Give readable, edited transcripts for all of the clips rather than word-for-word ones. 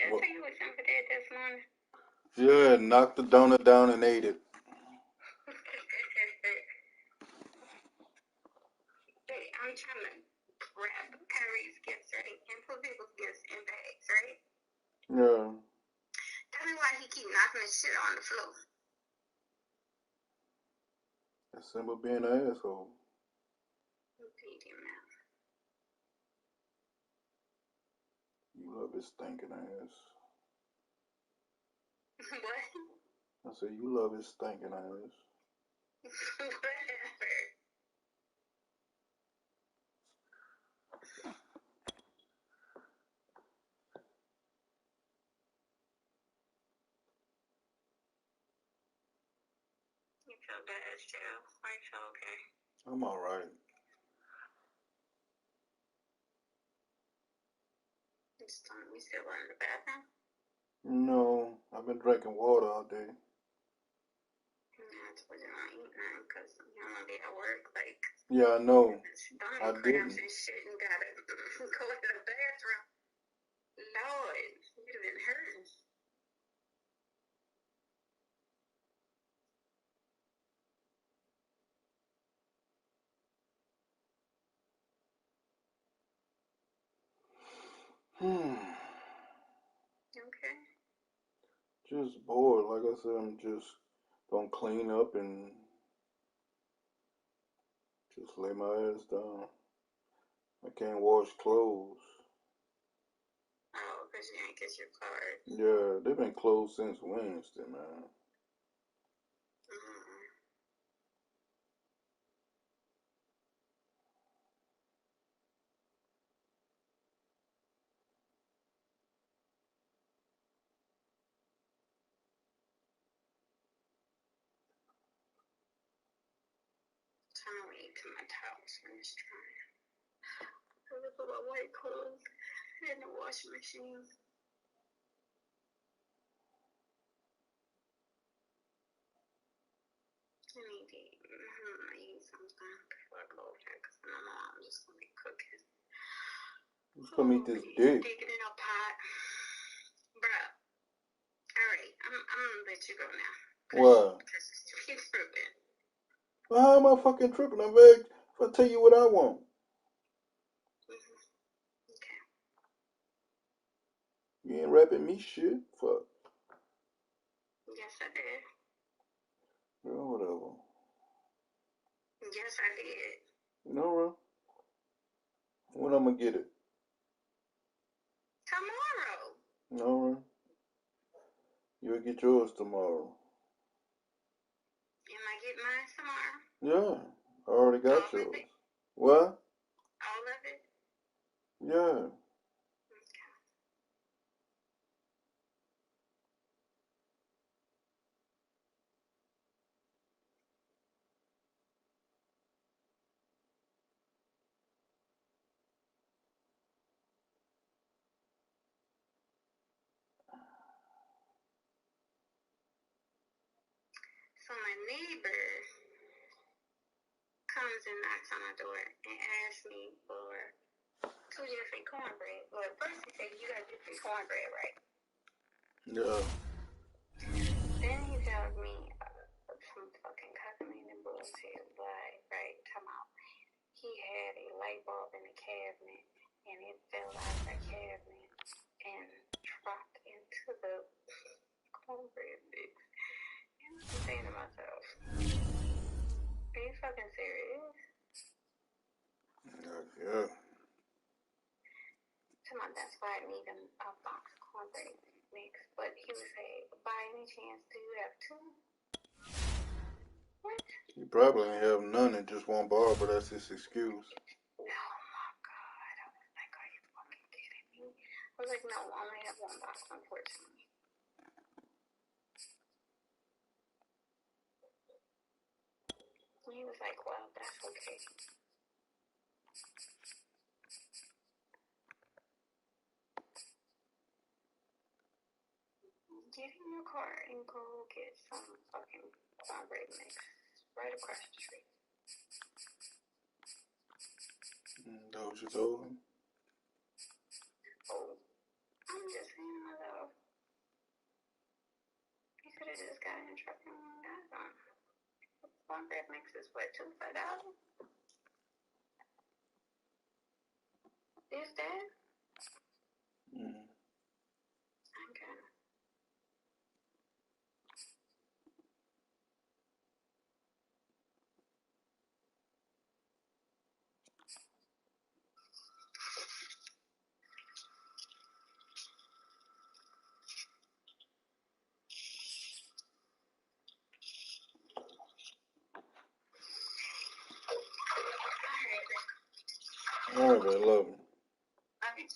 I tell you what Simba did this morning? Yeah, knocked the donut down and ate it. Hey, I'm trying to grab Kyrie's gifts, right? And put people's gifts in bags, right? Yeah. Tell me why he keep knocking his shit on the floor. That's Simba being an asshole. You love his stinking ass. What? I said, you love his stinking ass. Whatever. You feel bad, Jill? Are you feel okay? I'm alright. You still going to the bathroom? No, I've been drinking water all day. Yeah, I told you not eat nothing because you don't want to be at work. Like, yeah, I know. I cramps and shit and gotta go to the bathroom. Lord, you've been hurting. Okay. Just bored. Like I said, I'm just gonna clean up and just lay my ass down. I can't wash clothes. Oh, because you didn't get your card. Yeah, they've been closed since Wednesday, man. Trying to wait till my towels finish drying. I'm gonna put my white clothes in the washing machine. I need to eat something before I go over there because my mom just gonna be cooking. Who's gonna eat this dick? Digging in a pot. Bruh. Alright, I'm gonna let you go now. What? Because you're tripping. Well, how am I fucking tripping? I'm vague. If I tell you what I want. Okay. You ain't rapping me shit. Fuck. Yes, I did. Girl, whatever. Yes, I did. No, when I'm gonna get it? Tomorrow. No, you'll get yours tomorrow. Am I getting mine tomorrow? Yeah, I already got yours. What? All of it? Yeah. So my neighbor comes and knocks on my door and asks me for 2 different cornbread. Well, first he said, you got different cornbread, right? Yeah. Then he tells me some fucking calculating bullshit, like, right, come out. He had a light bulb in the cabinet and it fell out of the cabinet and dropped into the cornbread mix. And I'm saying to myself, are you fucking serious? Yeah. That's why I need a box of cornbread mix. But he would say, by any chance, do you have 2? What? You probably ain't have none and just one bar, but that's his excuse. Oh my God. I was like, are you fucking kidding me? I was like, no, I only have 1 box, unfortunately. He was like, well, that's okay. Get in your car and go get some fucking cornbread mix right across the street. That what you told him? Oh, I'm just saying to myself, bump that makes us what, $2 Is that? Mm. Okay. All right, man. Love you. Okay.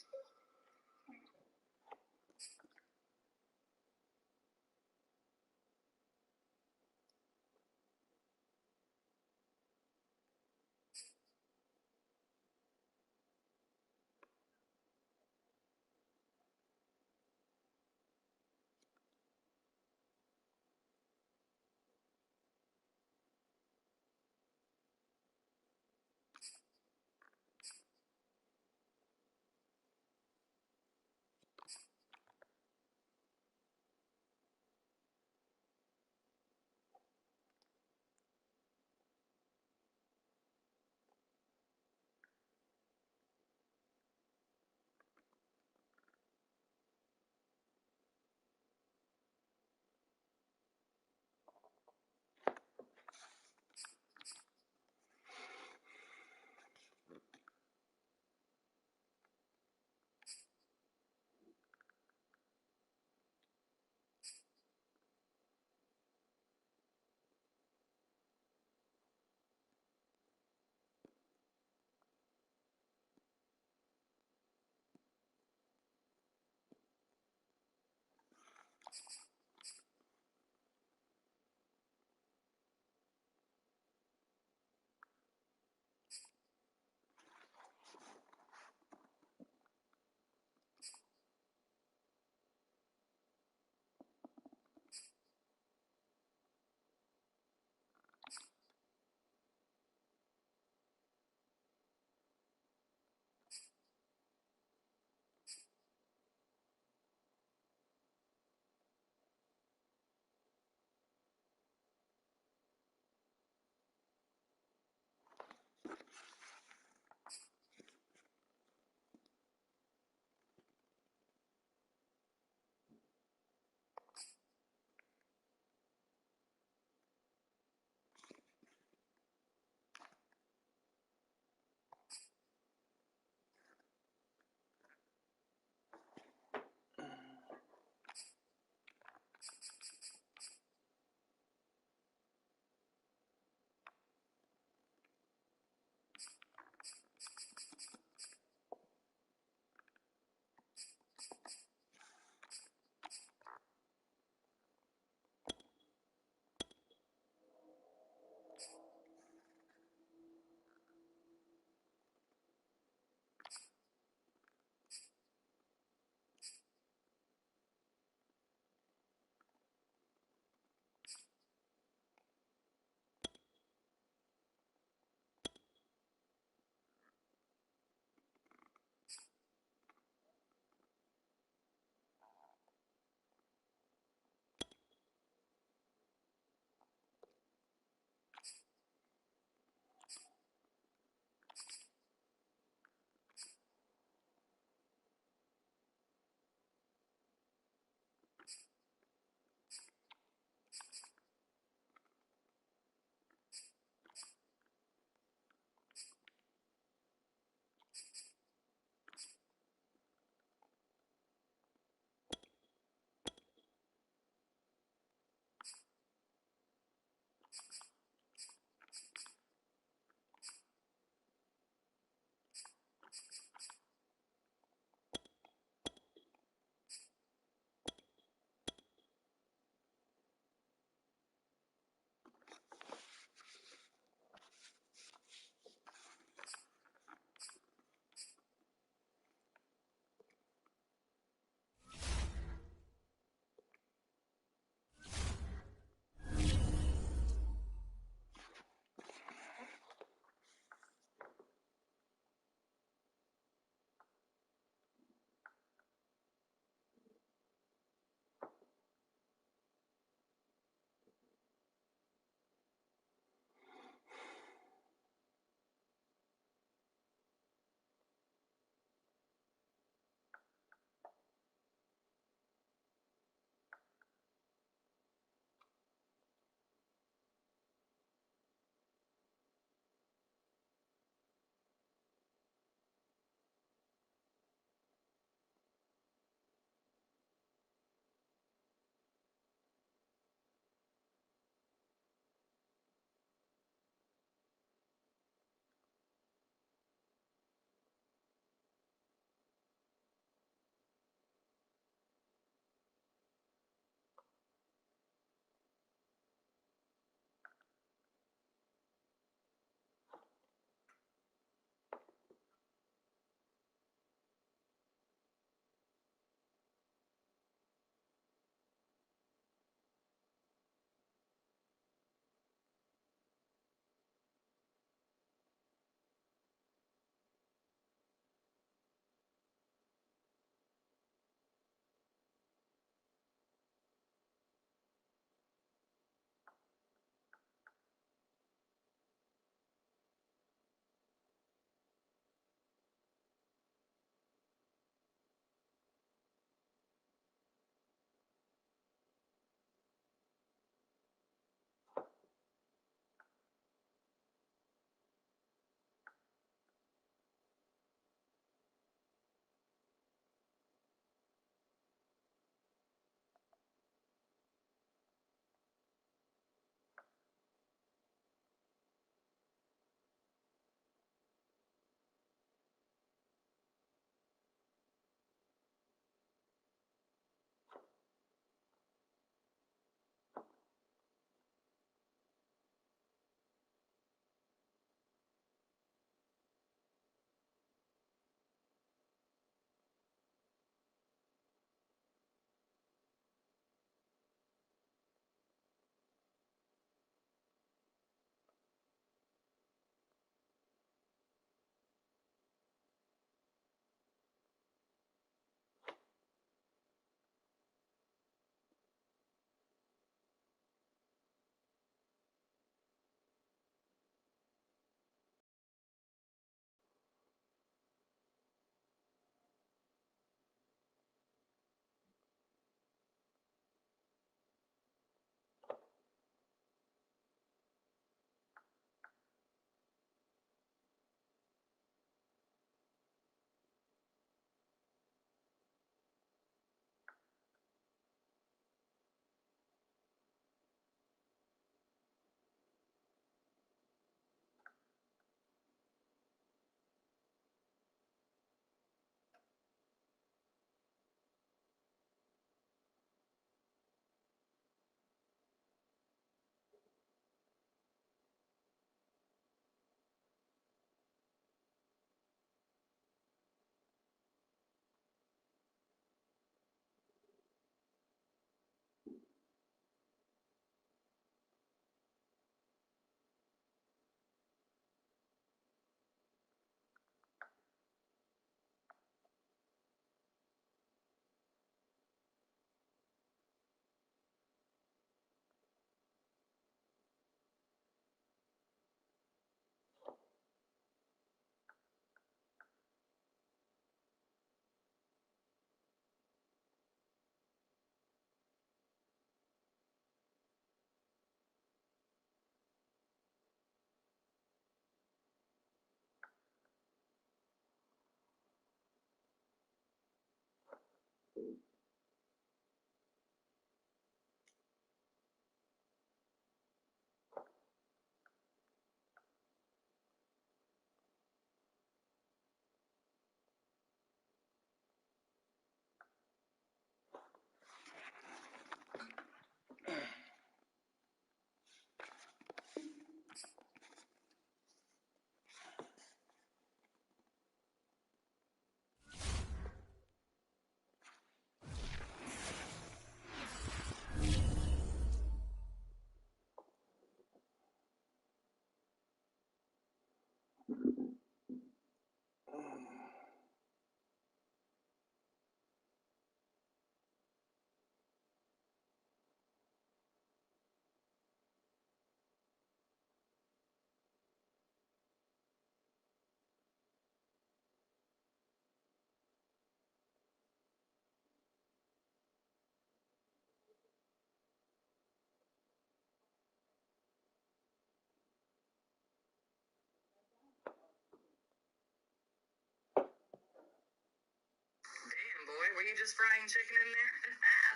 were you just frying chicken in there?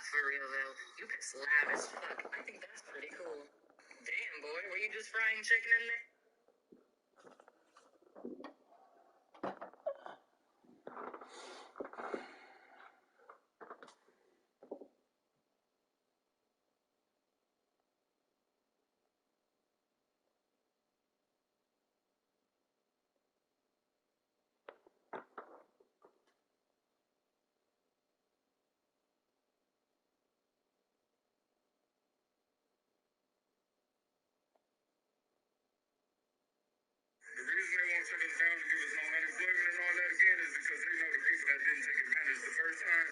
For real though, you piss loud as fuck. I think that's pretty cool. Damn, boy, were you just frying chicken in there? The reason they won't shut us down to give us no unemployment and all that again is because they know the people that didn't take advantage the first time.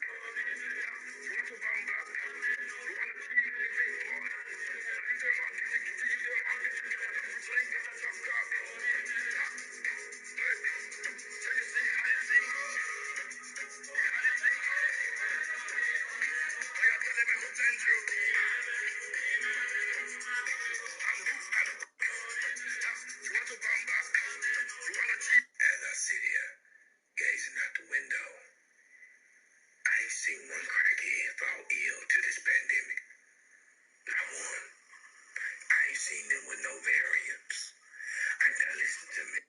As I sit here, gazing out the window, I ain't seen one crackhead fall ill to this pandemic. Not one. I ain't seen them with no variants. Now listen to me.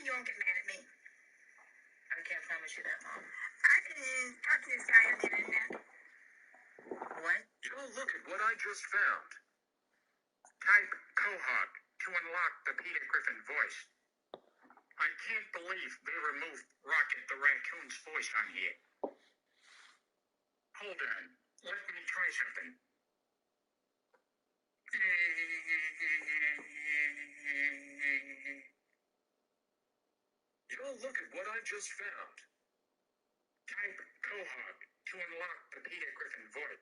You don't get mad at me. I can't promise you that, Mom. I didn't talk to this guy on the internet. What? Yo, look at what I just found. Type Quahog to unlock the Peter Griffin voice. I can't believe they removed Rocket the Raccoon's voice on here. Hold on. Let me try something. Yo, look at what I just found. Type Quahog to unlock the Peter Griffin voice.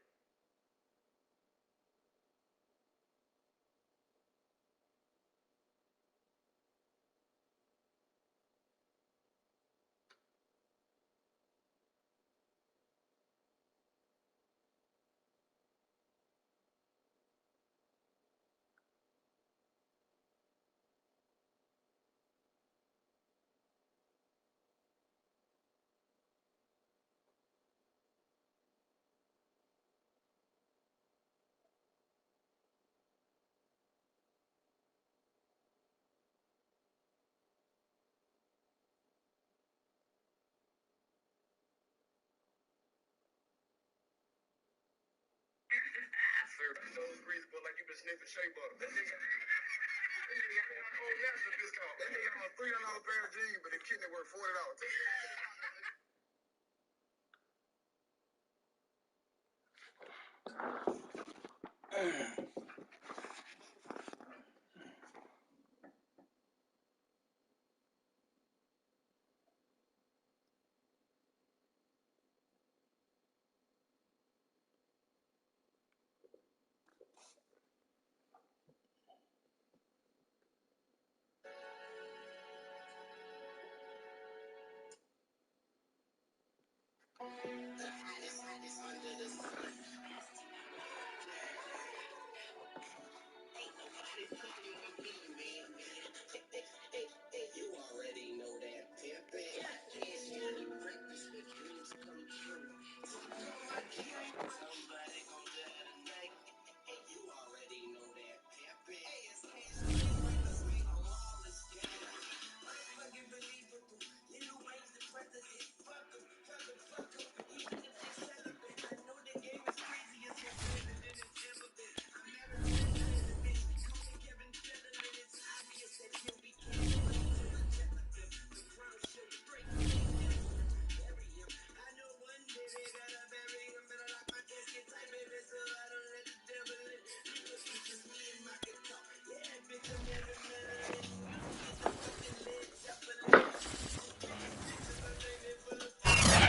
Those breathable like you been sniffing shea butter. That nigga got a whole national discount. That nigga got a $300 pair of jeans, but the kidney worth $40.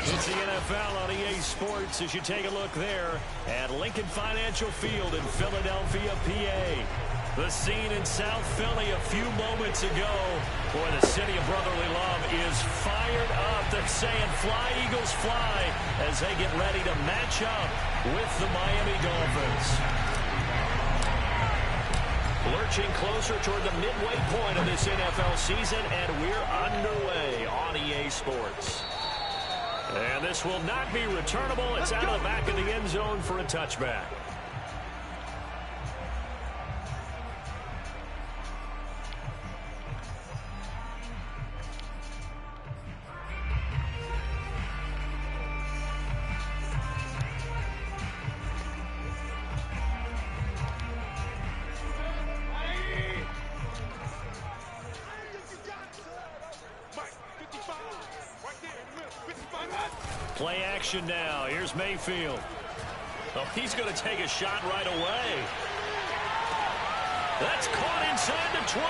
It's the NFL on EA Sports as you take a look there at Lincoln Financial Field in Philadelphia, PA. The scene in South Philly a few moments ago. Boy, the city of brotherly love is fired up. They're saying fly, Eagles, fly, as they get ready to match up with the Miami Dolphins. Lurching closer toward the midway point of this NFL season, and we're underway on EA Sports. And this will not be returnable. It's out of the back of the end zone for a touchback. Play action now. Here's Mayfield. Oh, he's going to take a shot right away. That's caught inside the 20.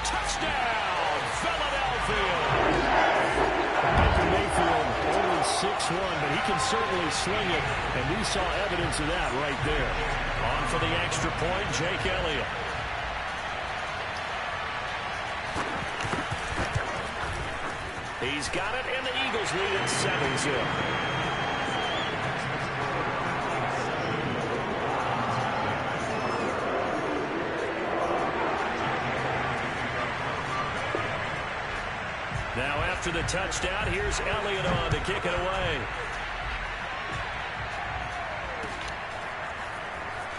Touchdown, Philadelphia. Baker Mayfield only 6'1", but he can certainly sling it, and we saw evidence of that right there. On for the extra point, Jake Elliott. He's got it, and the Eagles lead at 7-zip. Now after the touchdown, here's Elliott on to kick it away.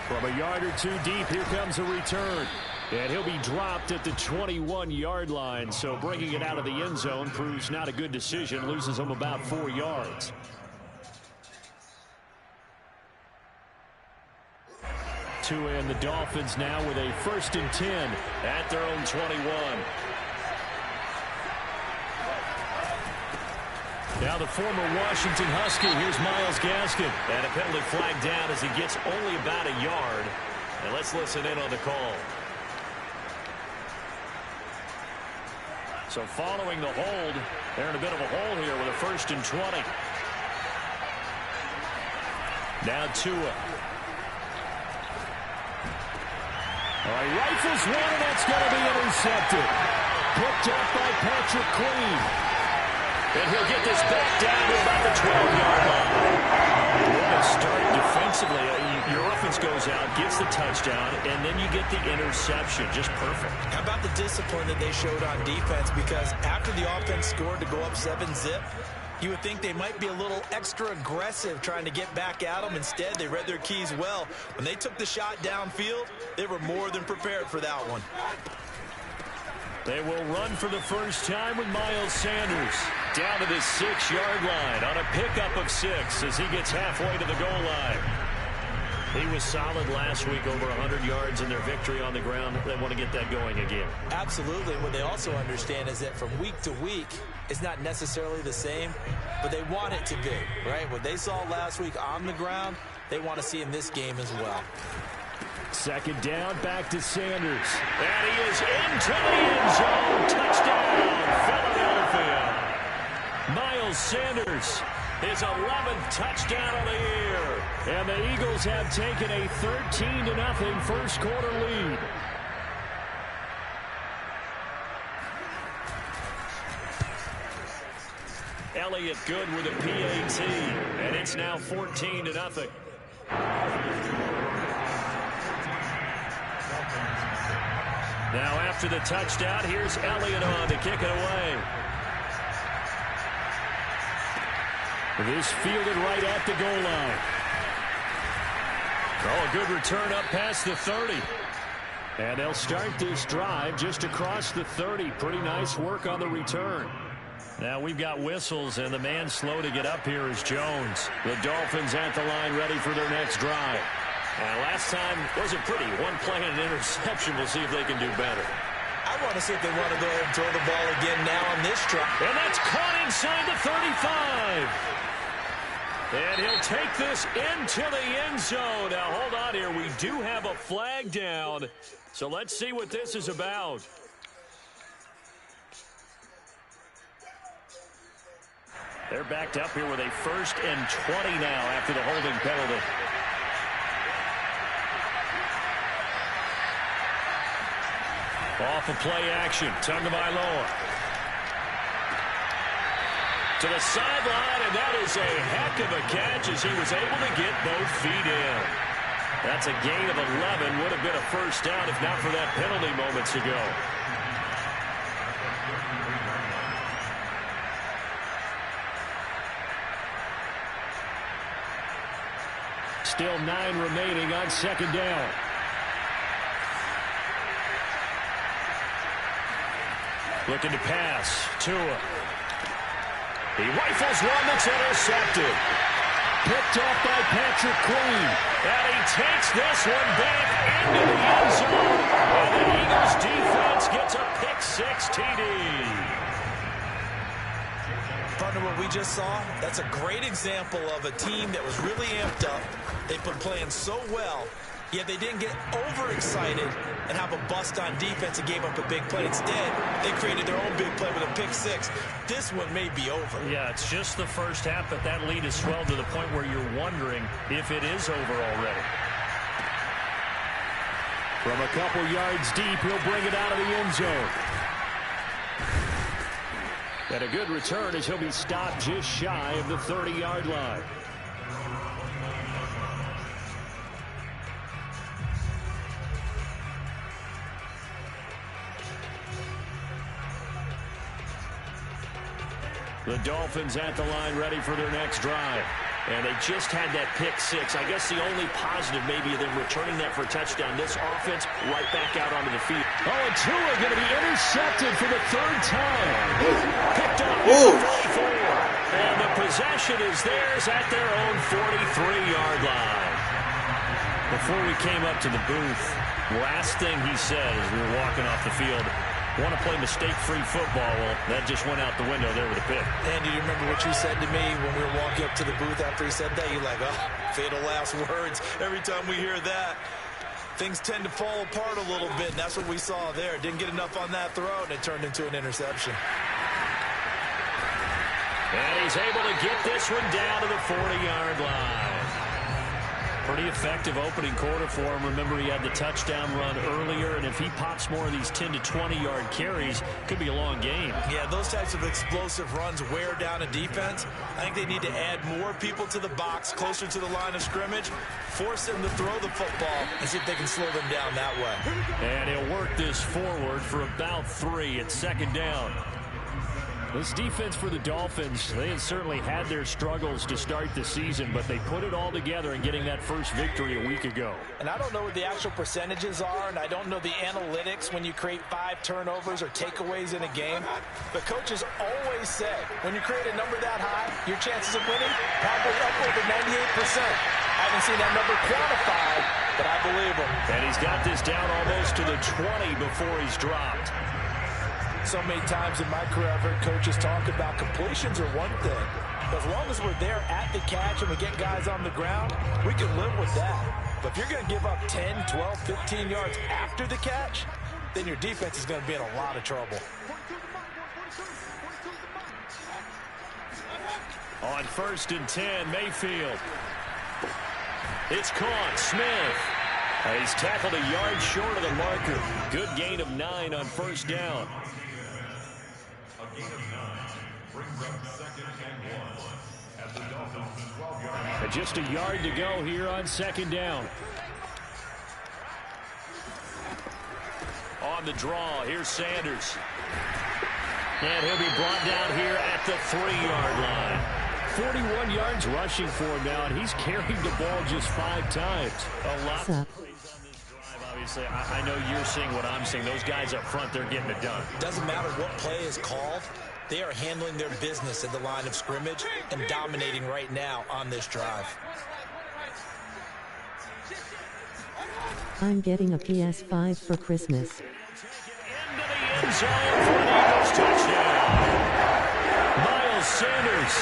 From a yard or two deep, here comes a return. And he'll be dropped at the 21-yard line, so bringing it out of the end zone proves not a good decision, loses him about 4 yards. And the Dolphins now with a 1st and 10 at their own 21. Now the former Washington Husky, here's Myles Gaskin. And a penalty flag down as he gets only about a yard. And let's listen in on the call. So following the hold, they're in a bit of a hole here with a 1st and 20. Now Tua. All right, rifles one, and that's going to be intercepted. Picked up by Patrick Queen. And he'll get this back down to about the 12-yard line. What a start defensively. Your offense goes out, gets the touchdown, and then you get the interception. Just perfect. How about the discipline that they showed on defense? Because after the offense scored to go up 7-zip, you would think they might be a little extra aggressive trying to get back at them. Instead, they read their keys well. When they took the shot downfield, they were more than prepared for that one. They will run for the first time with Miles Sanders down to the 6-yard line on a pickup of 6 as he gets halfway to the goal line. He was solid last week, over 100 yards in their victory on the ground. They want to get that going again. Absolutely. What they also understand is that from week to week, it's not necessarily the same, but they want it to be, right? What they saw last week on the ground, they want to see in this game as well. 2nd down, back to Sanders. And he is into the end zone. Touchdown, Philadelphia. Miles Sanders, his 11th touchdown of the year. And the Eagles have taken a 13-0 first quarter lead. Elliott good with a PAT. And it's now 14-0. Now after the touchdown, here's Elliott on to kick it away. This fielded right at the goal line. Oh, a good return up past the 30. And they'll start this drive just across the 30. Pretty nice work on the return. Now we've got whistles, and the man slow to get up here is Jones. The Dolphins at the line ready for their next drive. Last time wasn't pretty. One play and an interception. We'll see if they can do better. I want to see if they want to go ahead and throw the ball again now on this drive. And that's caught inside the 35. And he'll take this into the end zone. Now, hold on here. We do have a flag down. So let's see what this is about. They're backed up here with a 1st and 20 now after the holding penalty. Off of play action. Tagovailoa. To the sideline, and that is a heck of a catch as he was able to get both feet in. That's a gain of 11. Would have been a first down if not for that penalty moments ago. Still 9 remaining on second down. Looking to pass. Tua. He rifles one that's intercepted. Picked off by Patrick Queen. And he takes this one back into the end zone. And the Eagles defense gets a pick-6 TD. Partner, what we just saw, that's a great example of a team that was really amped up. They've been playing so well, yet they didn't get overexcited and have a bust on defense and gave up a big play. Instead, they created their own big play with a pick-6. This one may be over. Yeah, it's just the first half, but that lead has swelled to the point where you're wondering if it is over already. From a couple yards deep, he'll bring it out of the end zone. And a good return as he'll be stopped just shy of the 30-yard line. The Dolphins at the line ready for their next drive. And they just had that pick-6. I guess the only positive maybe of them returning that for a touchdown. This offense right back out onto the field. Oh, and Tua going to be intercepted for the 3rd time. Picked up at 4. And the possession is theirs at their own 43-yard line. Before we came up to the booth, last thing he said as we were walking off the field, want to play mistake-free football. Well, that just went out the window there with a pick. Andy, do you remember what you said to me when we were walking up to the booth after he said that? You're like, oh, fatal last words. Every time we hear that, things tend to fall apart a little bit, and that's what we saw there. Didn't get enough on that throw, and it turned into an interception. And he's able to get this one down to the 40-yard line. Pretty effective opening quarter for him. Remember, he had the touchdown run earlier, and if he pops more of these 10 to 20-yard carries, could be a long game. Yeah, those types of explosive runs wear down a defense. I think they need to add more people to the box, closer to the line of scrimmage, force them to throw the football, and see if they can slow them down that way. And he'll work this forward for about 3 at second down. This defense for the Dolphins, they have certainly had their struggles to start the season, but they put it all together in getting that first victory a week ago. And I don't know what the actual percentages are, and I don't know the analytics when you create 5 turnovers or takeaways in a game. But coaches always say, when you create a number that high, your chances of winning probably upward of 98%. I haven't seen that number quantified, but I believe him. And he's got this down almost to the 20 before he's dropped. So many times in my career, I've heard coaches talk about completions are one thing. But as long as we're there at the catch and we get guys on the ground, we can live with that. But if you're going to give up 10, 12, 15 yards after the catch, then your defense is going to be in a lot of trouble. On 1st and 10, Mayfield. It's caught. Smith. He's tackled a yard short of the marker. Good gain of 9 on 1st down. And just a yard to go here on 2nd down. On the draw, here's Sanders. And he'll be brought down here at the 3-yard line. 41 yards rushing for him now, and he's carried the ball just 5 times. A lot of plays on this drive, obviously. I know you're seeing what I'm seeing. Those guys up front, they're getting it done. Doesn't matter what play is called. They are handling their business at the line of scrimmage and dominating right now on this drive. I'm getting a PS5 for Christmas. Into the end zone for an Eagles touchdown. Miles Sanders,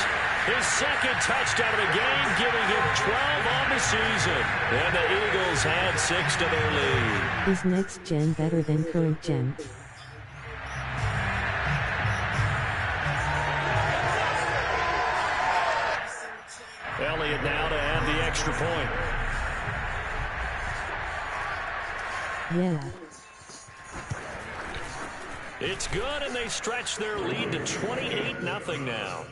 his 2nd touchdown of the game, giving him 12 on the season. And the Eagles had 6 to their lead. Is next gen better than current gen? Elliott now to add the extra point. Yeah. It's good, and they stretch their lead to 28-0 now.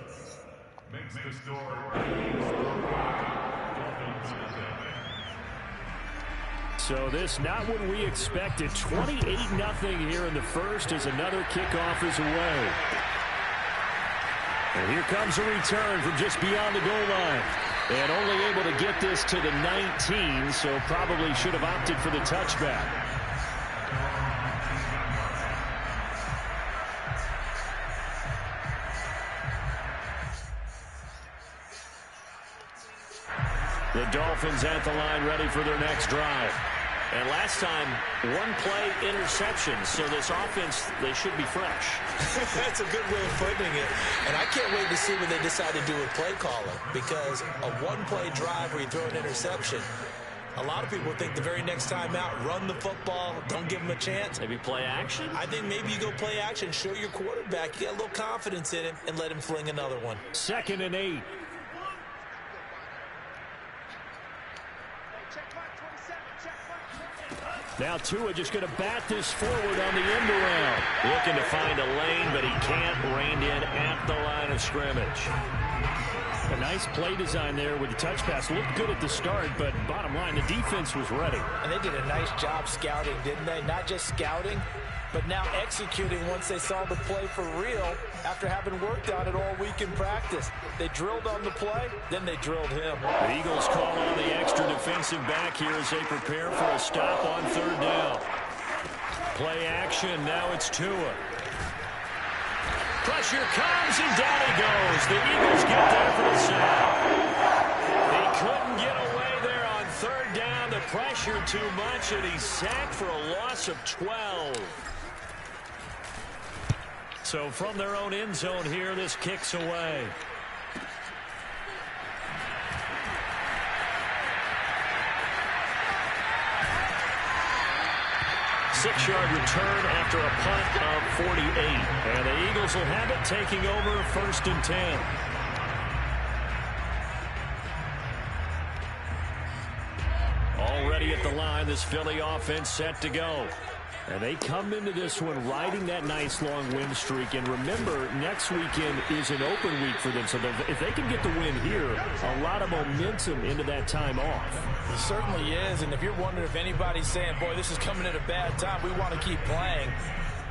So this not what we expected. 28-0 here in the first as another kickoff is away. And here comes a return from just beyond the goal line. And only able to get this to the 19, so probably should have opted for the touchback. The Dolphins at the line ready for their next drive. And last time, one-play interception. So this offense, they should be fresh. That's a good way of putting it. And I can't wait to see what they decide to do with play calling. Because a one-play drive where you throw an interception, a lot of people think the very next time out, run the football, don't give them a chance. Maybe play action? I think maybe you go play action, show your quarterback, you get a little confidence in him, and let him fling another one. 2nd and 8. Now Tua just going to bat this forward on the end around. Looking to find a lane, but he can't. Reined in at the line of scrimmage. A nice play design there with the touch pass. Looked good at the start, but bottom line, the defense was ready. And they did a nice job scouting, didn't they? Not just scouting, but now executing once they saw the play for real after having worked on it all week in practice. They drilled on the play, then they drilled him. The Eagles call on the extra defensive back here as they prepare for a stop on 3rd down. Play action, now it's Tua. Pressure comes, and down he goes. The Eagles get there for the sack. He couldn't get away there on 3rd down. The pressure too much, and he's sacked for a loss of 12. So from their own end zone here, this kicks away. Six-yard return after a punt of 48. And the Eagles will have it, taking over 1st and 10. Already at the line, this Philly offense set to go. And they come into this one riding that nice long win streak. And remember, next weekend is an open week for them. So if they can get the win here, a lot of momentum into that time off. It certainly is. And if you're wondering if anybody's saying, boy, this is coming at a bad time, we want to keep playing,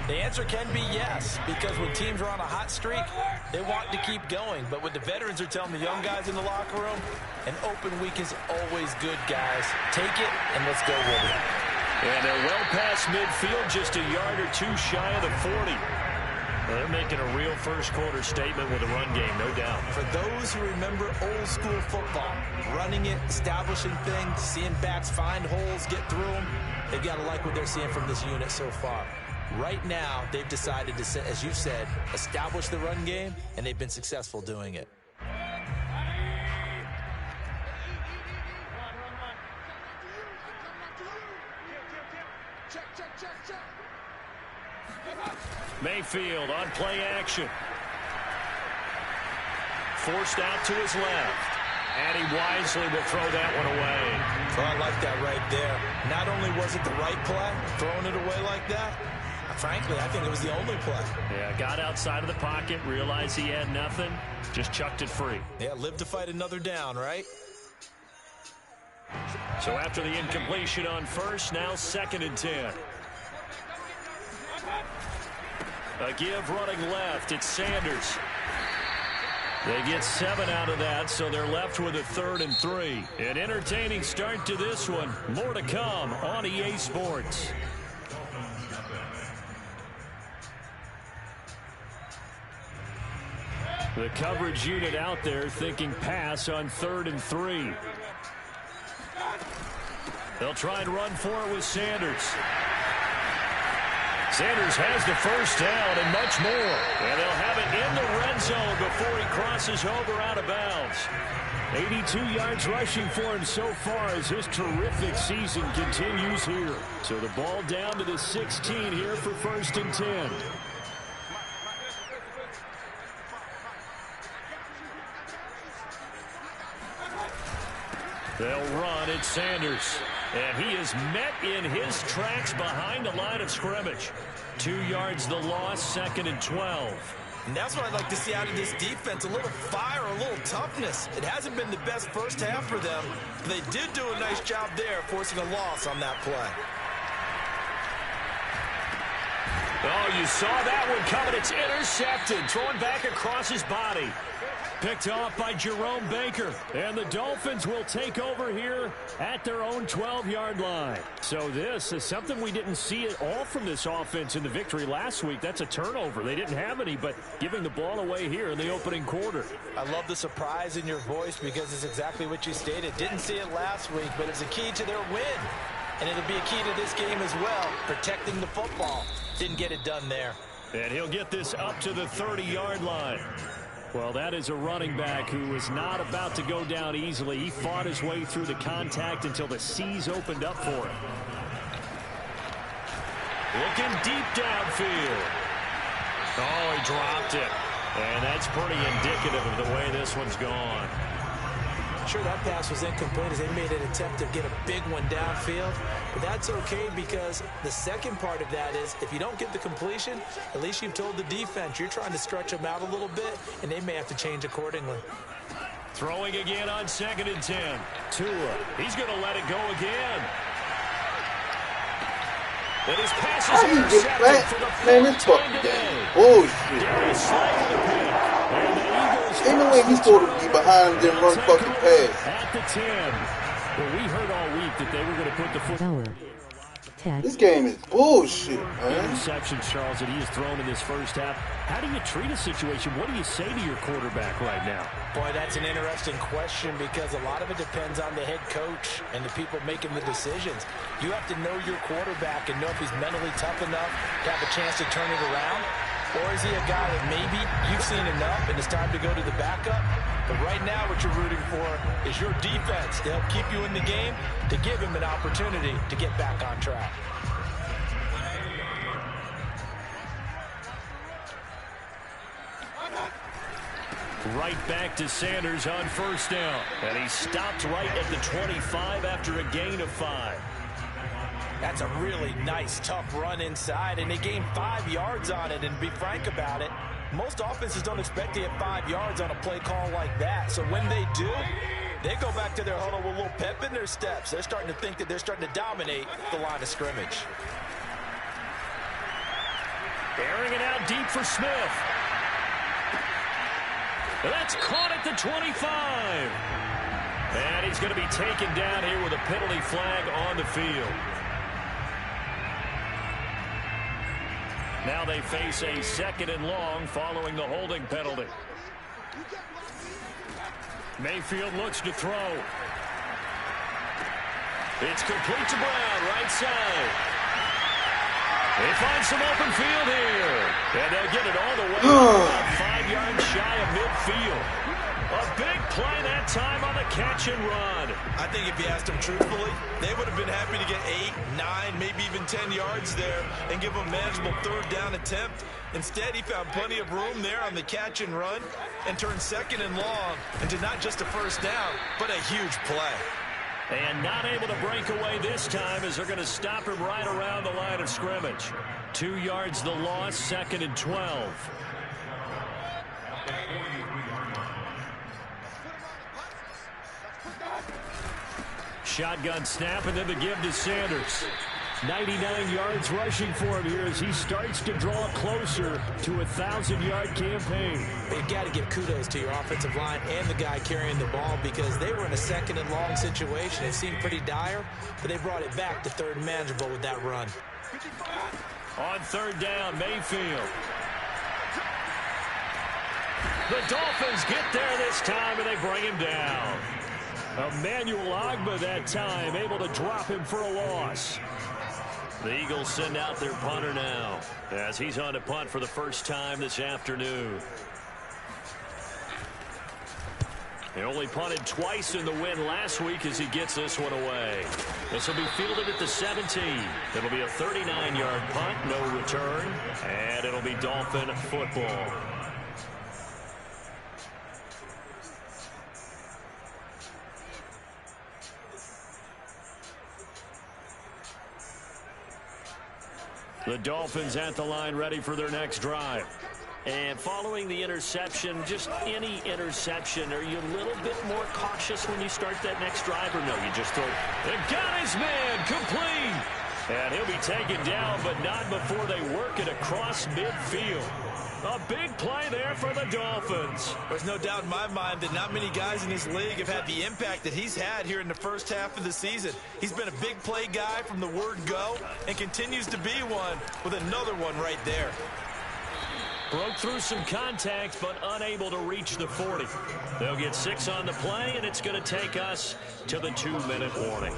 the answer can be yes. Because when teams are on a hot streak, they want to keep going. But what the veterans are telling the young guys in the locker room, an open week is always good, guys. Take it and let's go with it. And they're well past midfield, just a yard or two shy of the 40. They're making a real first-quarter statement with a run game, no doubt. For those who remember old-school football, running it, establishing things, seeing backs find holes, get through them, they've got to like what they're seeing from this unit so far. Right now, they've decided to, as you said, establish the run game, and they've been successful doing it. Mayfield on play action. Forced out to his left. And he wisely will throw that one away. Well, I like that right there. Not only was it the right play, throwing it away like that, frankly, I think it was the only play. Yeah, got outside of the pocket, realized he had nothing, just chucked it free. Yeah, live to fight another down, right? So after the incompletion on first, now 2nd and 10. A give running left. It's Sanders. They get 7 out of that, so they're left with a 3rd and 3. An entertaining start to this one. More to come on EA Sports. The coverage unit out there thinking pass on 3rd and 3. They'll try and run for it with Sanders. Sanders has the first down and much more. And they'll have it in the red zone before he crosses over out of bounds. 82 yards rushing for him so far as his terrific season continues here. So the ball down to the 16 here for 1st and 10. They'll run. It's Sanders. And he is met in his tracks behind the line of scrimmage. 2 yards the loss, 2nd and 12. And that's what I'd like to see out of this defense, a little fire, a little toughness. It hasn't been the best first half for them, but they did do a nice job there forcing a loss on that play. Oh, you saw that one coming. It's intercepted, thrown back across his body. Picked off by Jerome Baker. And the Dolphins will take over here at their own 12-yard line. So this is something we didn't see at all from this offense in the victory last week. That's a turnover. They didn't have any, but giving the ball away here in the opening quarter. I love the surprise in your voice because it's exactly what you stated. Didn't see it last week, but it's a key to their win. And it'll be a key to this game as well, protecting the football. Didn't get it done there. And he'll get this up to the 30-yard line. Well, that is a running back who was not about to go down easily. He fought his way through the contact until the seas opened up for him. Looking deep downfield. Oh, he dropped it. And that's pretty indicative of the way this one's gone. Sure, that pass was incomplete as they made an attempt to get a big one downfield. But that's okay because the second part of that is if you don't get the completion, at least you've told the defense you're trying to stretch them out a little bit, and they may have to change accordingly. Throwing again on 2nd and 10. Tua, he's going to let it go again. And his pass is intercepted for the fourth time today. Bullshit. Darius Slay the pick. And the Eagles Ain't no way he's supposed to be behind them run fucking pass. at the 10. Well, we heard all week that they were going to put the foot. Power. Tech. This game is bullshit, man. Interception, Charles, that he has thrown in this first half. How do you treat a situation? What do you say to your quarterback right now? Boy, that's an interesting question because a lot of it depends on the head coach and the people making the decisions. You have to know your quarterback and know if he's mentally tough enough to have a chance to turn it around. Or is he a guy that maybe you've seen enough and it's time to go to the backup? But right now what you're rooting for is your defense to help keep you in the game, to give him an opportunity to get back on track. Right back to Sanders on first down. And he stopped right at the 25 after a gain of 5. That's a really nice, tough run inside, and they gained 5 yards on it. And to be frank about it, most offenses don't expect to get 5 yards on a play call like that. So when they do, they go back to their huddle with a little pep in their steps. They're starting to think that they're starting to dominate the line of scrimmage. Airing it out deep for Smith. That's caught at the 25. And he's going to be taken down here with a penalty flag on the field. Now they face a 2nd and long following the holding penalty. Mayfield looks to throw. It's complete to Brown, right side. They find some open field here. And they'll get it all the way about 5 yards shy of midfield. A big play that time on the catch and run. I think if you asked them truthfully, they would have been happy to get 8, 9, maybe even 10 yards there and give them a manageable 3rd down attempt. Instead, he found plenty of room there on the catch and run and turned 2nd and long into not just a 1st down, but a huge play. And not able to break away this time as they're going to stop him right around the line of scrimmage. 2 yards the loss, 2nd and 12. Shotgun snap and then the give to Sanders. 99 yards rushing for him here as he starts to draw closer to a 1,000-yard campaign. You've got to give kudos to your offensive line and the guy carrying the ball because they were in a 2nd and long situation. It seemed pretty dire, but they brought it back to 3rd and manageable with that run. On 3rd down, Mayfield. The Dolphins get there this time, and they bring him down. Emmanuel Ogbah that time, able to drop him for a loss. The Eagles send out their punter now as he's on to punt for the first time this afternoon. He only punted twice in the win last week as he gets this one away. This will be fielded at the 17. It'll be a 39-yard punt, no return, and it'll be Dolphin football. The Dolphins at the line ready for their next drive. And following the interception, just any interception, are you a little bit more cautious when you start that next drive, or no, you just throw it? And got his man, complete. And he'll be taken down, but not before they work it across midfield. A big play there for the Dolphins. There's no doubt in my mind that not many guys in this league have had the impact that he's had here in the first half of the season. He's been a big play guy from the word go and continues to be one with another one right there. Broke through some contact, but unable to reach the 40. They'll get 6 on the play, and it's going to take us to the 2-minute warning.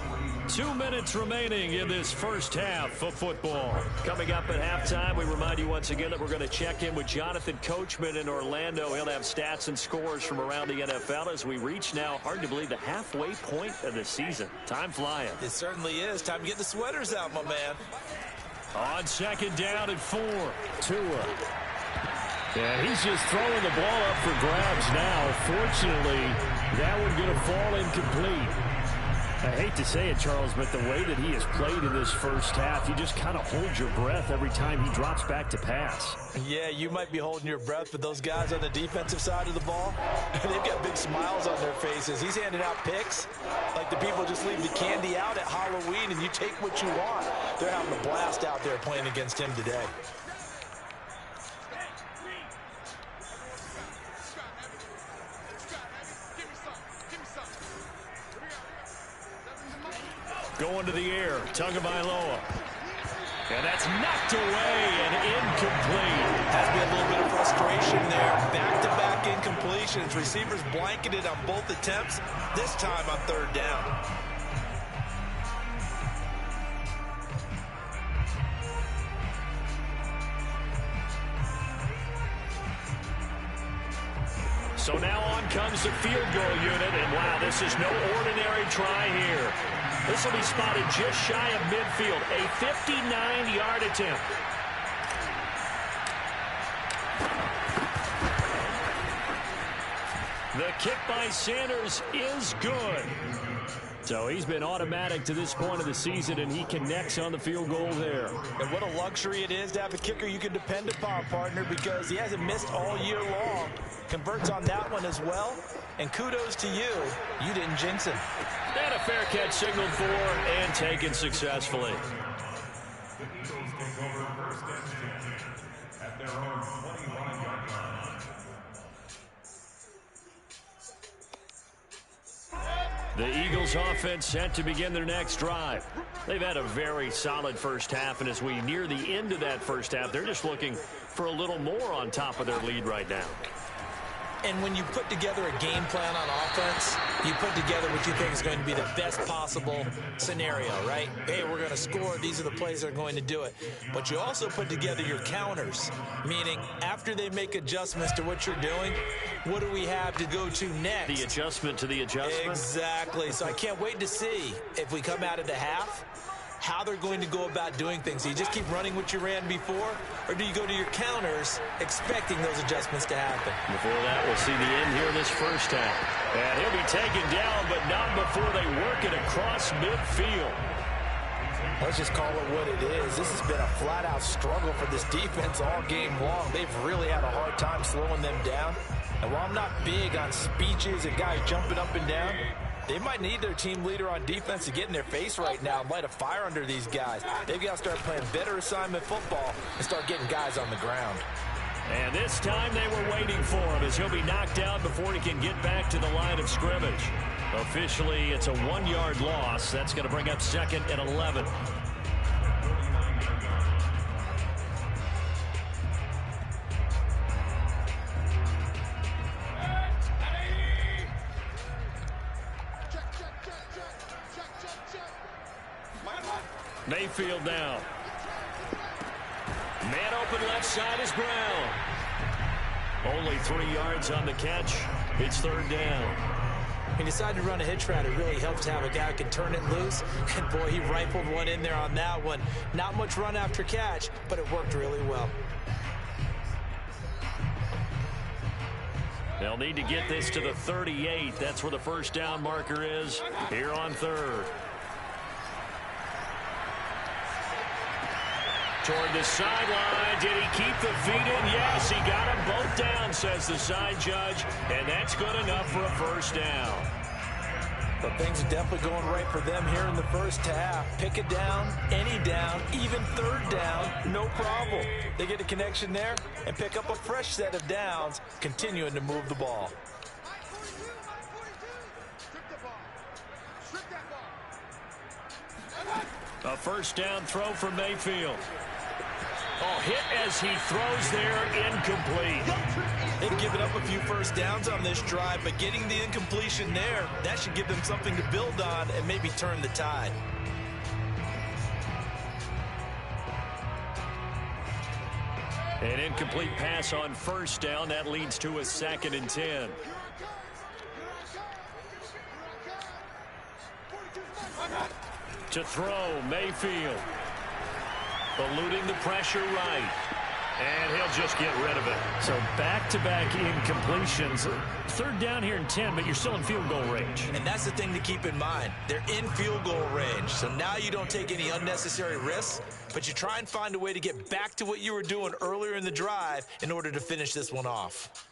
2 minutes remaining in this first half of football. Coming up at halftime, we remind you once again that we're going to check in with Jonathan Coachman in Orlando. He'll have stats and scores from around the NFL as we reach now, hard to believe, the halfway point of the season. Time flying. It certainly is. Time to get the sweaters out, my man. On second down at 4, Tua. Yeah, he's just throwing the ball up for grabs now. Fortunately, that one going to fall incomplete. I hate to say it, Charles, but the way that he has played in this first half, you just kind of hold your breath every time he drops back to pass. Yeah, you might be holding your breath, but those guys on the defensive side of the ball, they've got big smiles on their faces. He's handing out picks like the people just leave the candy out at Halloween and you take what you want. They're having a blast out there playing against him today. Going to the air, Tagovailoa. And that's knocked away and incomplete. Has been a little bit of frustration there. Back-to-back incompletions. Receivers blanketed on both attempts, this time on third down. So now on comes the field goal unit, and wow, this is no ordinary try here. This will be spotted just shy of midfield, a 59-yard attempt. The kick by Sanders is good. So he's been automatic to this point of the season, and he connects on the field goal there. And what a luxury it is to have a kicker you can depend upon, partner, because he hasn't missed all year long. Converts on that one as well. And kudos to you. You didn't jinx him. And a fair catch signaled for and taken successfully. The Eagles offense set to begin their next drive. They've had a very solid first half, and as we near the end of that first half, they're just looking for a little more on top of their lead right now. And when you put together a game plan on offense, you put together what you think is going to be the best possible scenario, right? Hey, we're going to score. These are the plays that are going to do it. But you also put together your counters, meaning after they make adjustments to what you're doing, what do we have to go to next? The adjustment to the adjustment? Exactly. So I can't wait to see if we come out of the half, how they're going to go about doing things. Do you just keep running what you ran before, or do you go to your counters expecting those adjustments to happen? Before that, we'll see the end here in this first half. And he'll be taken down, but not before they work it across midfield. Let's just call it what it is. This has been a flat-out struggle for this defense all game long. They've really had a hard time slowing them down. And while I'm not big on speeches and guys jumping up and down, they might need their team leader on defense to get in their face right now and light a fire under these guys. They've got to start playing better assignment football and start getting guys on the ground. And this time they were waiting for him as he'll be knocked out before he can get back to the line of scrimmage. Officially, it's a 1-yard loss. That's going to bring up second and 11. Mayfield now. Man open left side is Brown. Only 3 yards on the catch. It's third down. He decided to run a hitch route. It really helps to have a guy who can turn it loose. And, boy, he rifled one in there on that one. Not much run after catch, but it worked really well. They'll need to get this to the 38. That's where the first down marker is here on third. toward the sideline. Did he keep the feet in? Yes, he got them both down, says the side judge. And that's good enough for a first down. But things are definitely going right for them here in the first half. Pick it down, any down, even third down, no problem. They get a connection there and pick up a fresh set of downs, continuing to move the ball. A first down throw for Mayfield. Oh, hit as he throws there, incomplete. They've given up a few first downs on this drive, but getting the incompletion there, that should give them something to build on and maybe turn the tide. An incomplete pass on first down. That leads to a 2nd and 10. To throw, Mayfield. Eluding the pressure right. And he'll just get rid of it. So back-to-back incompletions. Third down here in 10, but you're still in field goal range. And that's the thing to keep in mind. They're in field goal range. So now you don't take any unnecessary risks, but you try and find a way to get back to what you were doing earlier in the drive in order to finish this one off.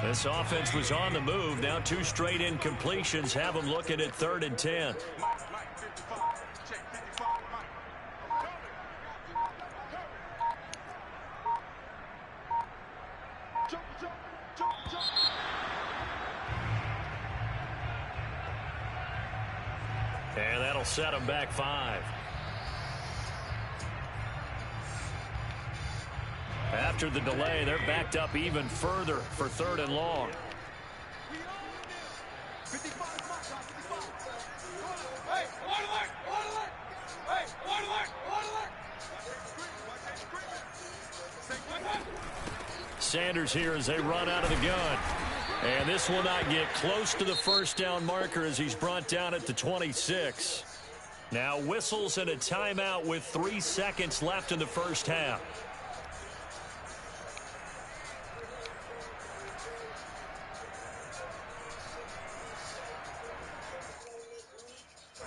This offense was on the move. Now 2 straight incompletions have them looking at 3rd and 10. And that'll set them back 5. After the delay, they're backed up even further for 3rd and long. Sanders here as they run out of the gun. And this will not get close to the first down marker as he's brought down at the 26. Now whistles and a timeout with 3 seconds left in the first half.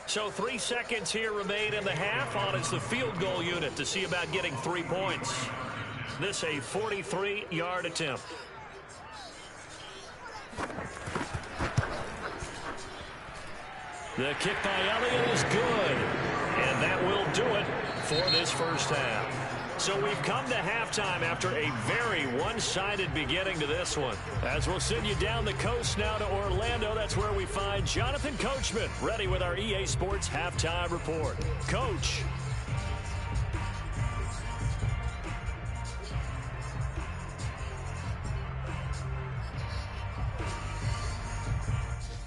So 3 seconds here remain in the half. On is the field goal unit to see about getting 3 points. This a 43-yard attempt. The kick by Elliott is good. And that will do it for this first half. So we've come to halftime after a very one-sided beginning to this one. As we'll send you down the coast now to Orlando, that's where we find Jonathan Coachman, ready with our EA Sports Halftime Report. Coach.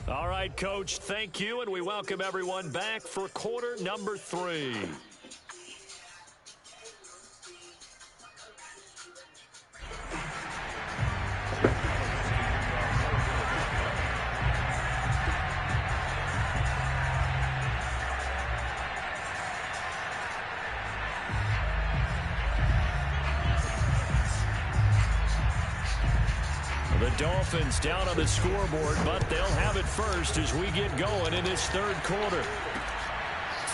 All right, Coach, thank you, and we welcome everyone back for quarter number 3. The Dolphins down on the scoreboard, but they'll have it first as we get going in this 3rd quarter.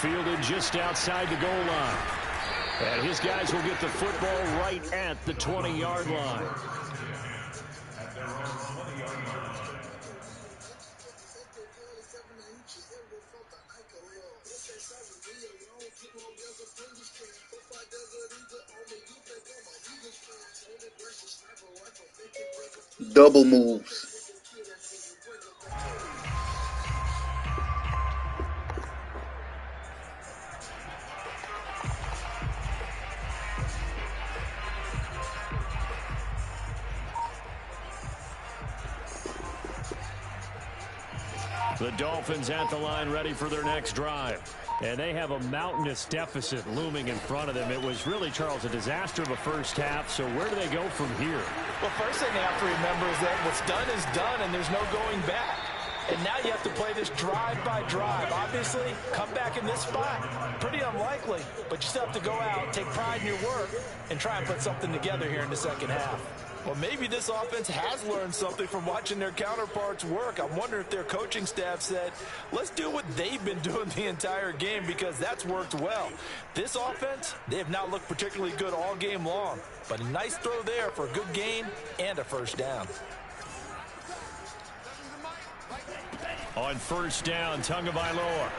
Fielded just outside the goal line. And his guys will get the football right at the 20-yard line. Double moves. The Dolphins at the line ready for their next drive. And they have a mountainous deficit looming in front of them. It was really, Charles, a disaster of a first half. So where do they go from here? Well, first thing they have to remember is that what's done is done, and there's no going back. And now you have to play this drive by drive. Obviously, come back in this spot, pretty unlikely, but you still have to go out, take pride in your work, and try and put something together here in the second half. Well, maybe this offense has learned something from watching their counterparts work. I'm wondering if their coaching staff said, let's do what they've been doing the entire game, because that's worked well. This offense, they have not looked particularly good all game long, but a nice throw there for a good gain and a first down. On first down, Tagovailoa.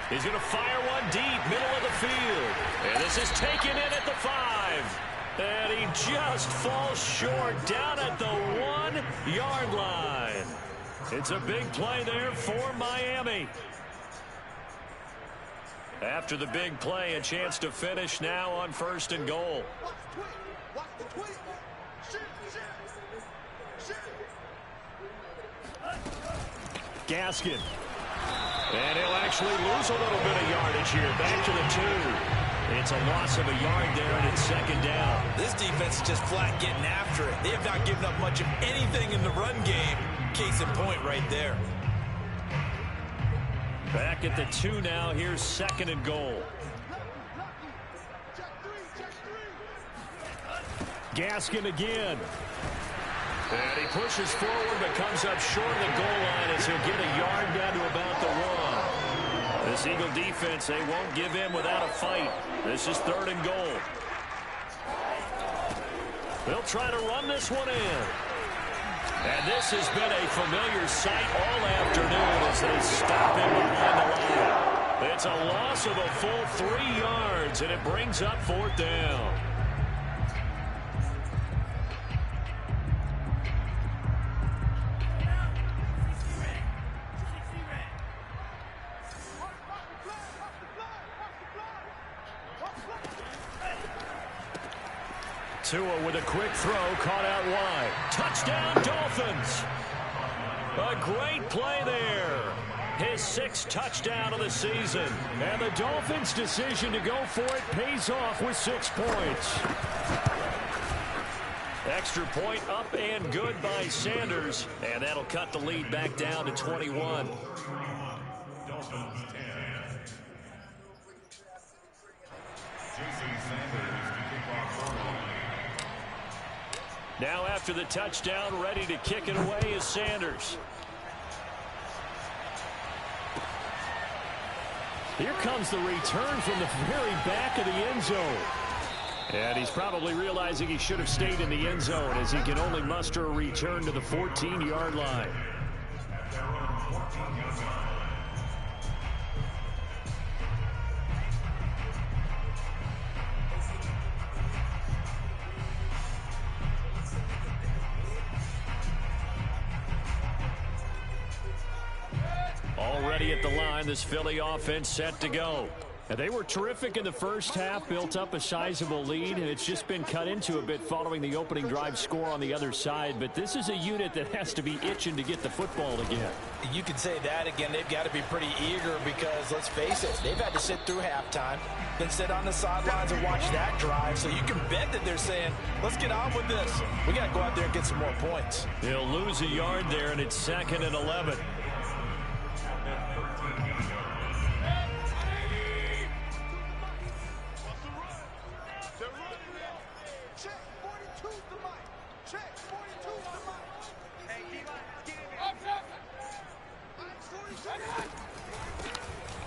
He's going to fire one deep, middle of the field. And this is taken in at the 5. And he just falls short down at the 1-yard line. It's a big play there for Miami. After the big play, a chance to finish now on first and goal. Gaskin. And he'll actually lose a little bit of yardage here. Back to the 2. It's a loss of a yard there, and it's second down. This defense is just flat getting after it. They have not given up much of anything in the run game. Case in point right there. Back at the 2 now. Here's second and goal. Gaskin again. And he pushes forward but comes up short of the goal line as he'll get a yard down to about the 1. This Eagle defense, they won't give in without a fight. This is third and goal. They'll try to run this one in. And this has been a familiar sight all afternoon as they stop him behind the line. It's a loss of a full 3 yards, and it brings up fourth down. Tua with a quick throw, caught out wide. Touchdown, Dolphins. A great play there. His 6th touchdown of the season. And the Dolphins' decision to go for it pays off with 6 points. Extra point up and good by Sanders. And that'll cut the lead back down to 21. Now after the touchdown, ready to kick it away is Sanders. Here comes the return from the very back of the end zone. And he's probably realizing he should have stayed in the end zone as he can only muster a return to the 14-yard line. Already at the line, this Philly offense set to go. And they were terrific in the first half, built up a sizable lead, and it's just been cut into a bit following the opening drive score on the other side. But this is a unit that has to be itching to get the football again. You can say that again. They've got to be pretty eager because, let's face it, they've had to sit through halftime, then sit on the sidelines and watch that drive. So you can bet that they're saying, let's get on with this. We got to go out there and get some more points. He'll lose a yard there, and it's 2nd and 11.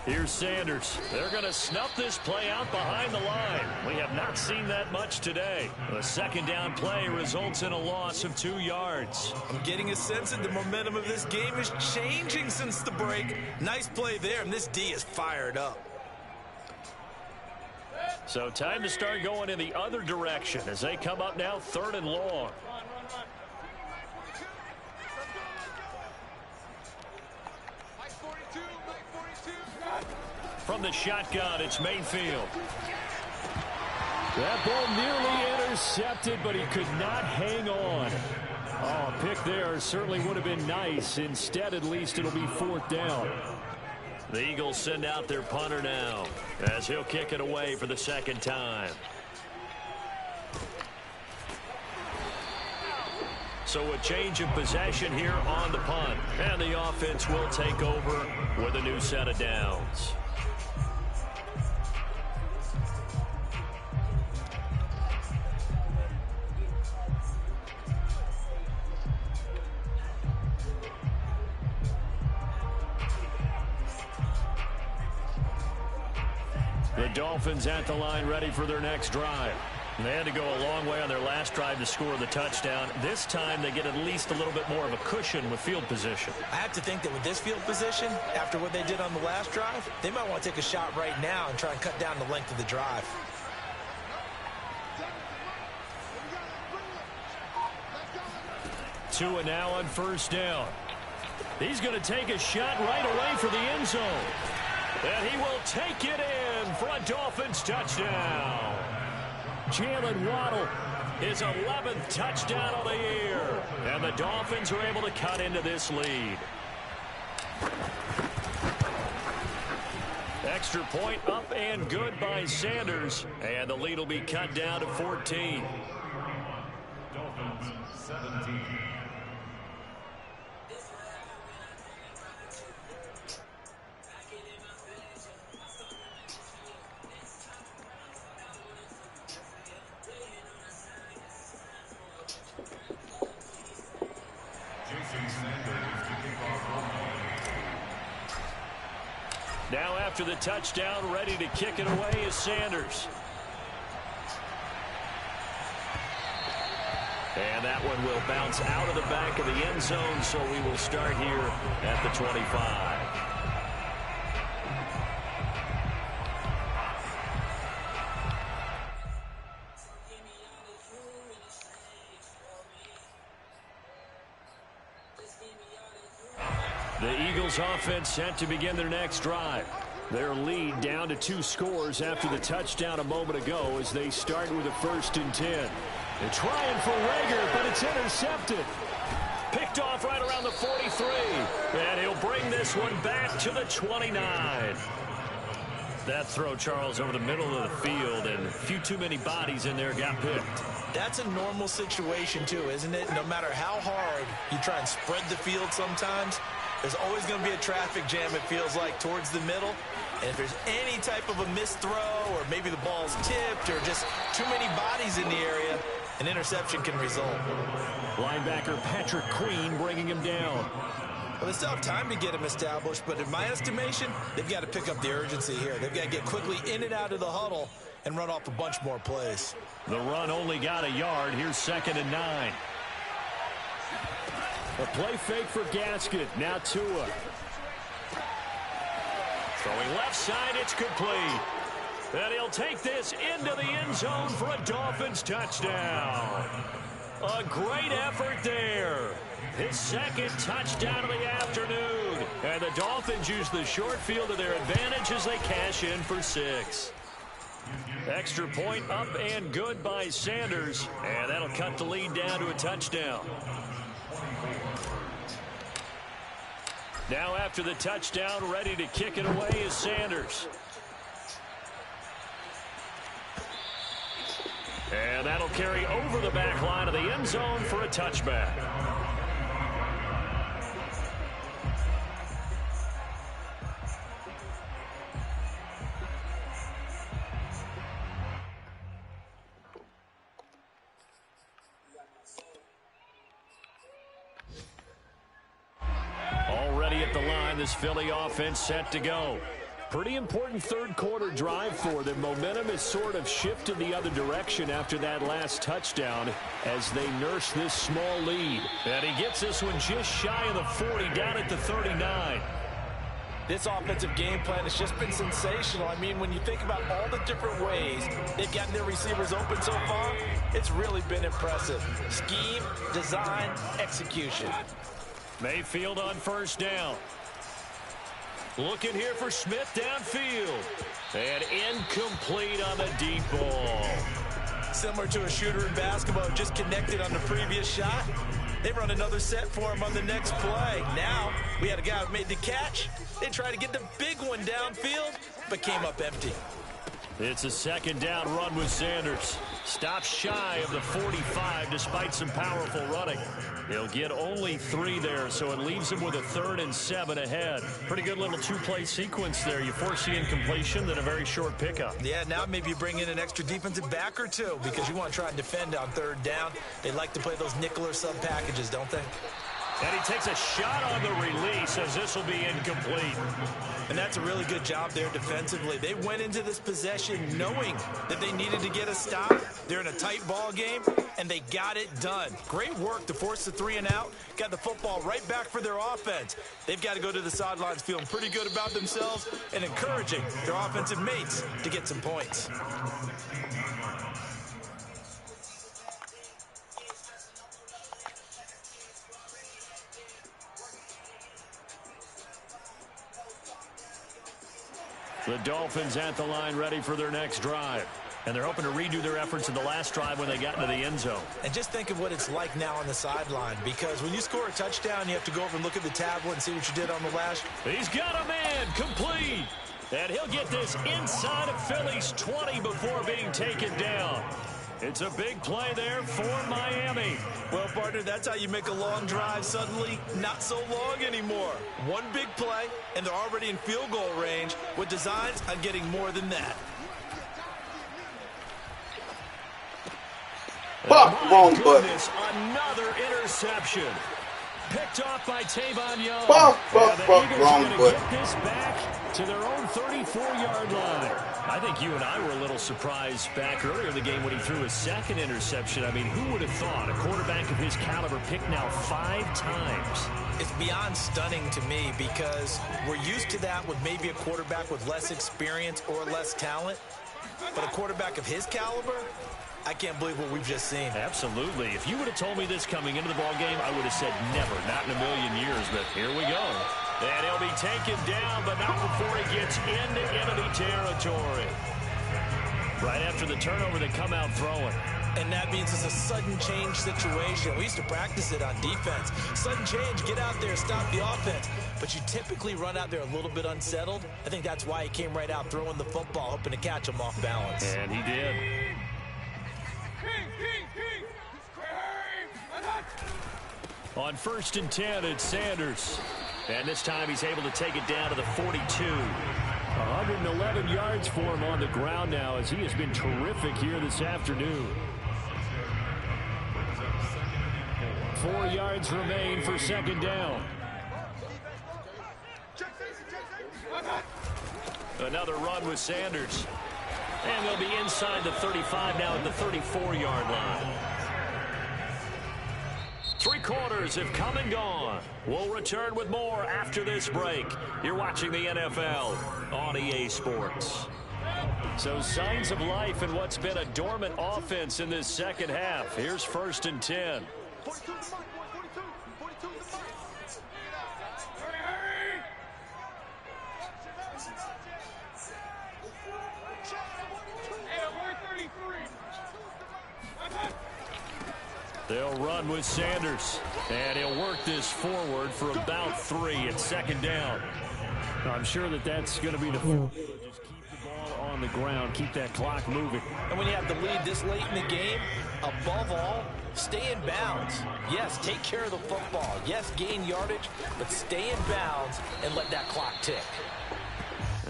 Here's Sanders. They're going to snuff this play out behind the line. We have not seen that much today. The second down play results in a loss of 2 yards. I'm getting a sense that the momentum of this game is changing since the break. Nice play there, and this D is fired up. So time to start going in the other direction as they come up now 3rd and long. From the shotgun, it's Mayfield. That ball nearly intercepted, but he could not hang on. Oh, a pick there certainly would have been nice. Instead, at least, it'll be 4th down. The Eagles send out their punter now as he'll kick it away for the 2nd time. So a change of possession here on the punt. And the offense will take over with a new set of downs. The Dolphins at the line ready for their next drive. They had to go a long way on their last drive to score the touchdown. This time they get at least a little bit more of a cushion with field position. I have to think that with this field position, after what they did on the last drive, they might want to take a shot right now and try and cut down the length of the drive. Tua now on first down. He's going to take a shot right away for the end zone. And he will take it in for a Dolphins touchdown. Jalen Waddle, his 11th touchdown of the year. And the Dolphins are able to cut into this lead. Extra point up and good by Sanders. And the lead will be cut down to 14. Dolphins 17. Now after the touchdown, ready to kick it away is Sanders. And that one will bounce out of the back of the end zone, so we will start here at the 25. The Eagles offense set to begin their next drive. Their lead down to 2 scores after the touchdown a moment ago as they start with a 1st and 10. They're trying for Rager, but it's intercepted. Picked off right around the 43. And he'll bring this one back to the 29. That throw, Charles, over the middle of the field, and a few too many bodies in there got picked. That's a normal situation, too, isn't it? No matter how hard you try and spread the field sometimes, there's always going to be a traffic jam, it feels like, towards the middle. And if there's any type of a missed throw or maybe the ball's tipped or just too many bodies in the area, an interception can result. Linebacker Patrick Queen bringing him down. Well, they still have time to get him established, but in my estimation, they've got to pick up the urgency here. They've got to get quickly in and out of the huddle and run off a bunch more plays. The run only got a yard. Here's 2nd and 9. A play fake for Gasket. Now Tua. Throwing left side, it's complete. And he'll take this into the end zone for a Dolphins touchdown. A great effort there. His 2nd touchdown of the afternoon. And the Dolphins use the short field to their advantage as they cash in for 6. Extra point up and good by Sanders. And that'll cut the lead down to a touchdown. Now after the touchdown, ready to kick it away is Sanders. And that'll carry over the back line of the end zone for a touchback. Already at the line, this Philly offense set to go. Pretty important 3rd quarter drive for them. Momentum has sort of shifted the other direction after that last touchdown as they nurse this small lead. And he gets this one just shy of the 40, down at the 39. This offensive game plan has just been sensational. I mean, when you think about all the different ways they've gotten their receivers open so far, it's really been impressive. Scheme, design, execution. Mayfield on first down. Looking here for Smith downfield. And incomplete on the deep ball. Similar to a shooter in basketball, just connected on the previous shot. They run another set for him on the next play. Now, we had a guy who made the catch. They tried to get the big one downfield, but came up empty. It's a second down run with Sanders. Stops shy of the 45 despite some powerful running. He'll get only 3 there, so it leaves him with a 3rd and 7 ahead. Pretty good little 2-play sequence there. You force the incompletion, then a very short pickup. Yeah, now maybe you bring in an extra defensive back or two because you want to try and defend on 3rd down. They like to play those nickel or sub packages, don't they? And he takes a shot on the release as this will be incomplete. And that's a really good job there defensively. They went into this possession knowing that they needed to get a stop. They're in a tight ball game, and they got it done. Great work to force the 3 and out. Got the football right back for their offense. They've got to go to the sidelines feeling pretty good about themselves and encouraging their offensive mates to get some points. The Dolphins at the line ready for their next drive. And they're hoping to redo their efforts in the last drive when they got into the end zone. And just think of what it's like now on the sideline, because when you score a touchdown, you have to go over and look at the tablet and see what you did on the last. He's got a man complete. And he'll get this inside of Philly's 20 before being taken down. It's a big play there for Miami. Well, partner, that's how you make a long drive suddenly not so long anymore. One big play, and they're already in field goal range with designs on getting more than that. Wrong button. Another interception. Picked off by Tavon Young. Wrong button. Get this back to their own 34-yard line. I think you and I were a little surprised back earlier in the game when he threw his 2nd interception. I mean, who would have thought a quarterback of his caliber picked now 5 times? It's beyond stunning to me because we're used to that with maybe a quarterback with less experience or less talent. But a quarterback of his caliber, I can't believe what we've just seen. Absolutely. If you would have told me this coming into the ballgame, I would have said never, not in a million years. But here we go. And he'll be taken down, but not before he gets into enemy territory. Right after the turnover, they come out throwing. And that means it's a sudden change situation. We used to practice it on defense. Sudden change, get out there, stop the offense. But you typically run out there a little bit unsettled. I think that's why he came right out throwing the football, hoping to catch him off balance. And he did. On 1st and 10, it's Sanders. And this time he's able to take it down to the 42. 111 yards for him on the ground now as he has been terrific here this afternoon. 4 yards remain for 2nd down. Another run with Sanders. And they'll be inside the 35 now at the 34-yard line. 3 quarters have come and gone. We'll return with more after this break. You're watching the NFL on EA Sports. So signs of life in what's been a dormant offense in this second half. Here's 1st and 10. They'll run with Sanders, and he'll work this forward for about 3 at 2nd down. I'm sure that that's going to be the No. just keep the ball on the ground, keep that clock moving. And when you have the lead this late in the game, above all, stay in bounds. Yes, take care of the football. Yes, gain yardage, but stay in bounds and let that clock tick.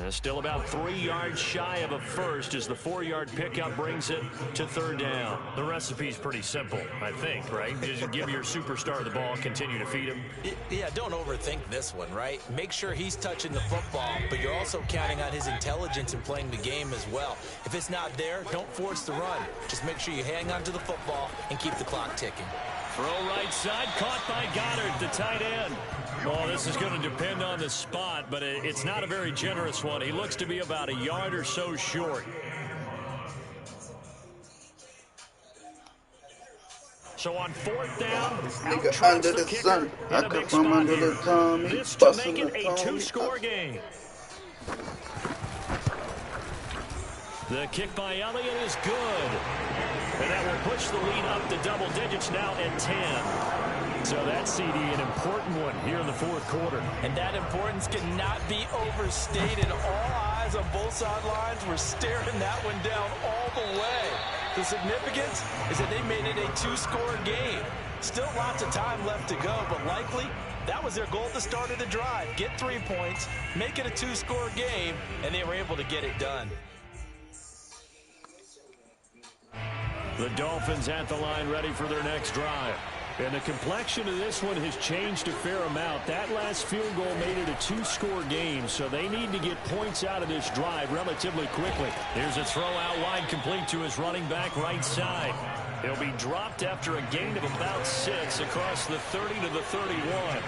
Still about 3 yards shy of a first as the 4-yard pickup brings it to 3rd down. The recipe's pretty simple, I think, right? Just give your superstar the ball, continue to feed him. Yeah, don't overthink this one, right? Make sure he's touching the football, but you're also counting on his intelligence in playing the game as well. If it's not there, don't force the run. Just make sure you hang on to the football and keep the clock ticking. Throw right side, caught by Goddard, the tight end. Well, this is going to depend on the spot, but it's not a very generous one. He looks to be about a yard or so short. So on 4th down, Nigga under the sun, I come from under the Tommy. This to make it a 2-score game. The kick by Elliott is good. And that will push the lead up to double digits now at 10. So that CD, an important one here in the 4th quarter. And that importance cannot be overstated. All eyes guys on both sidelines were staring that one down all the way. The significance is that they made it a 2-score game. Still lots of time left to go, but likely that was their goal at the start of the drive. Get 3 points, make it a 2-score game, and they were able to get it done. The Dolphins at the line ready for their next drive. And the complexion of this one has changed a fair amount. That last field goal made it a 2-score game, so they need to get points out of this drive relatively quickly. Here's a throw out wide, complete to his running back right side. He'll be dropped after a gain of about 6 across the 30 to the 31.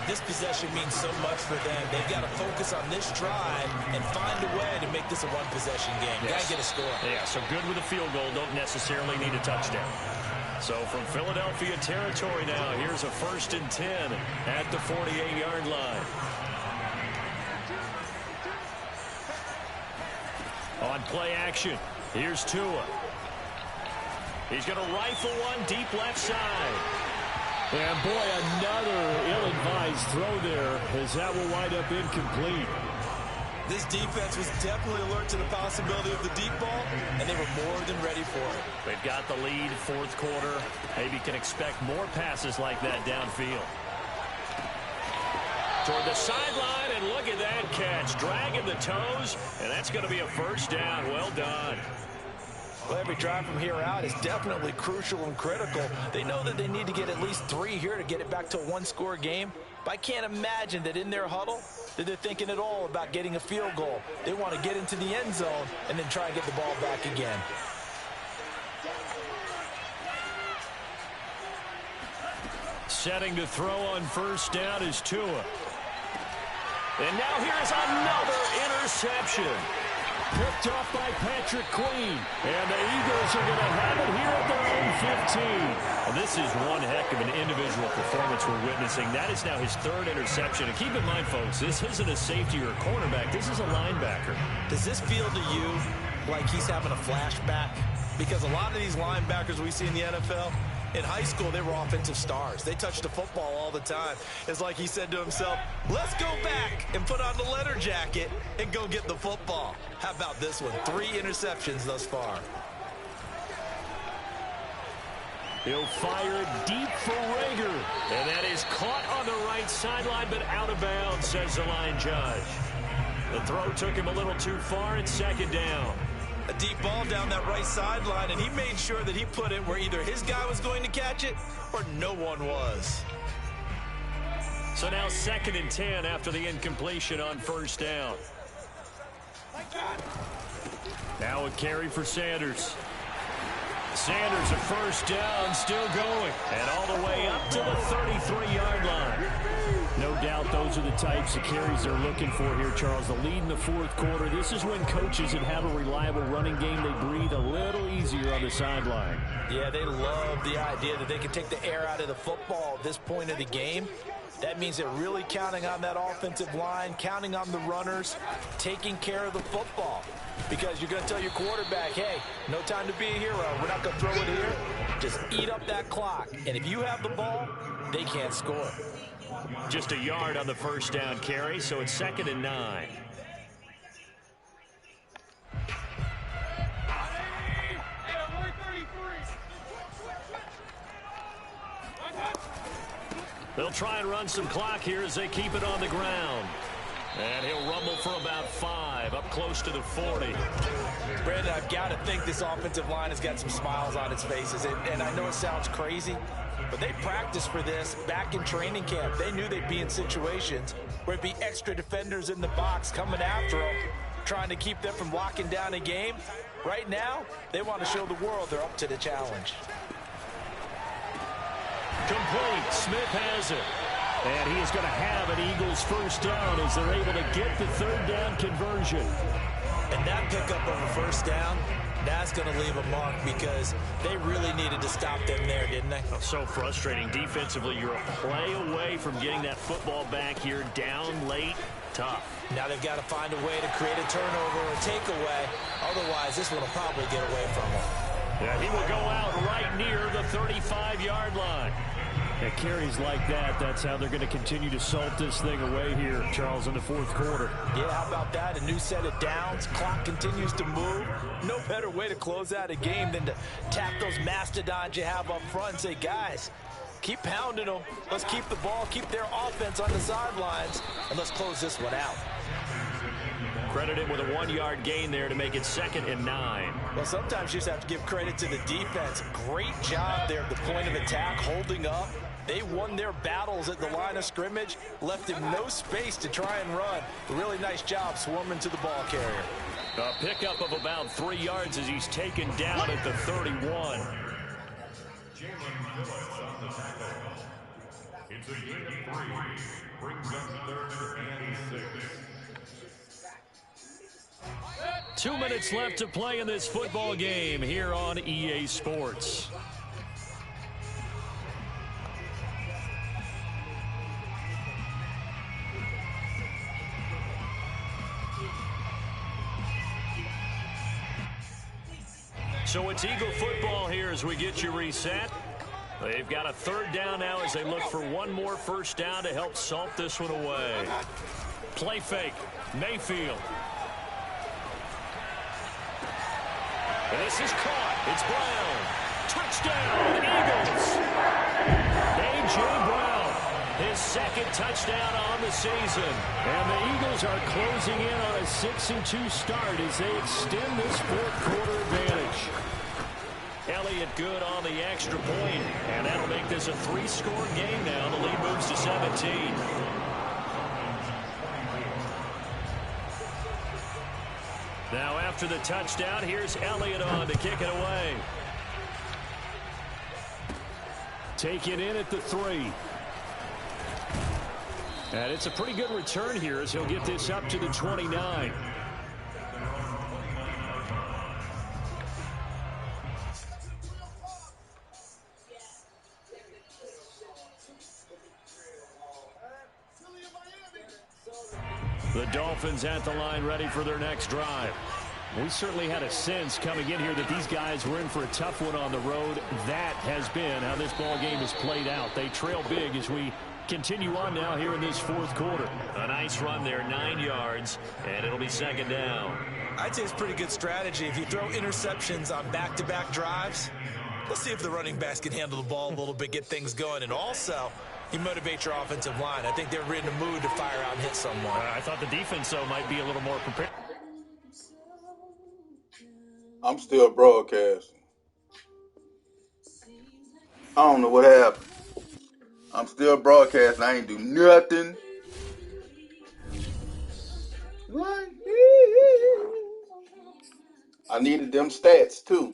This possession means so much for them. They've got to focus on this drive and find a way to make this a one-possession game. Yes. Got to get a score. Yeah, so good with a field goal. Don't necessarily need a touchdown. So from Philadelphia territory now, here's a 1st and 10 at the 48-yard line. On play action, here's Tua. He's going to rifle one deep left side. And boy, another ill-advised throw there as that will wind up incomplete. This defense was definitely alert to the possibility of the deep ball, and they were more than ready for it. They've got the lead, 4th quarter. Maybe can expect more passes like that downfield. Toward the sideline, and look at that catch. Dragging the toes, and that's going to be a 1st down. Well done. Well, every drive from here out is definitely crucial and critical. They know that they need to get at least 3 here to get it back to a 1-score game. But I can't imagine that in their huddle that they're thinking at all about getting a field goal. They want to get into the end zone and then try and get the ball back again. Setting to throw on 1st down is Tua. And now here's another interception. Picked off by Patrick Queen. And the Eagles are going to have it here at their own 15. And this is one heck of an individual performance we're witnessing. That is now his 3rd interception. And keep in mind, folks, this isn't a safety or a cornerback. This is a linebacker. Does this feel to you like he's having a flashback? Because a lot of these linebackers we see in the NFL, in high school, they were offensive stars. They touched the football all the time. It's like he said to himself, let's go back and put on the leather jacket and go get the football. How about this one? 3 interceptions thus far. He'll fire deep for Rager. And that is caught on the right sideline, but out of bounds, says the line judge. The throw took him a little too far. It's 2nd down. A deep ball down that right sideline, and he made sure that he put it where either his guy was going to catch it or no one was. So now 2nd and 10 after the incompletion on 1st down. Now a carry for Sanders. Sanders a 1st down, still going. And all the way up to the 33-yard line. No doubt those are the types of carries they're looking for here, Charles. The lead in the 4th quarter. This is when coaches that have a reliable running game, they breathe a little easier on the sideline. Yeah, they love the idea that they can take the air out of the football at this point of the game. That means they're really counting on that offensive line, counting on the runners, taking care of the football. Because you're going to tell your quarterback, hey, no time to be a hero. We're not going to throw it here. Just eat up that clock. And if you have the ball, they can't score. Just a yard on the 1st down carry, so it's 2nd and 9. They'll try and run some clock here as they keep it on the ground. And he'll rumble for about 5, up close to the 40. Brandon, I've got to think this offensive line has got some smiles on its faces. And I know it sounds crazy, but they practiced for this back in training camp. They knew they'd be in situations where it'd be extra defenders in the box coming after them, trying to keep them from locking down a game. Right now, they want to show the world they're up to the challenge. Complete. Smith has it. And he is going to have an Eagles 1st down as they're able to get the 3rd down conversion. And that pickup of a 1st down, that's going to leave a mark because they really needed to stop them there, didn't they? Oh, so frustrating. Defensively, you're a play away from getting that football back here, down late. Tough. Now they've got to find a way to create a turnover or a takeaway. Otherwise, this one will probably get away from them. Yeah, he will go out right near the 35-yard line. And carries like that, that's how they're going to continue to salt this thing away here, Charles, in the fourth quarter. Yeah, how about that? A new set of downs. Clock continues to move. No better way to close out a game than to tap those mastodons you have up front and say, guys, keep pounding them. Let's keep the ball, keep their offense on the sidelines, and let's close this one out. Credit him with a 1-yard gain there to make it 2nd and 9. Well, sometimes you just have to give credit to the defense. Great job there at the point of attack, holding up. They won their battles at the line of scrimmage, left him no space to try and run. A really nice job swarming to the ball carrier. A pickup of about 3 yards as he's taken down at the 31. It's a gain of 3. Brings up 3rd and 6. 2 minutes left to play in this football game here on EA Sports. So it's Eagle football here as we get you reset. They've got a 3rd down now as they look for one more 1st down to help salt this one away. Play fake. Mayfield. And this is caught. It's Brown. Touchdown, Eagles. A.J. Brown, his 2nd touchdown on the season. And the Eagles are closing in on a 6-2 start as they extend this 4th quarter advantage. Elliott good on the extra point, and that'll make this a 3-score game now. The lead moves to 17. Now after the touchdown, here's Elliott on to kick it away. Take it in at the 3. And it's a pretty good return here as he'll get this up to the 29. The Dolphins at the line ready for their next drive. We certainly had a sense coming in here that these guys were in for a tough one on the road. That has been how this ball game has played out. They trail big as we continue on now here in this 4th quarter. A nice run there, 9 yards, and it'll be 2nd down. I'd say it's pretty good strategy. If you throw interceptions on back-to-back drives, let's see if the running backs can handle the ball a little bit, get things going, and also you motivate your offensive line. I think they're in the mood to fire out and hit someone. I thought the defense, though, might be a little more prepared. I'm still broadcasting. I don't know what happened. I'm still broadcasting. I ain't do nothing. I needed them stats, too.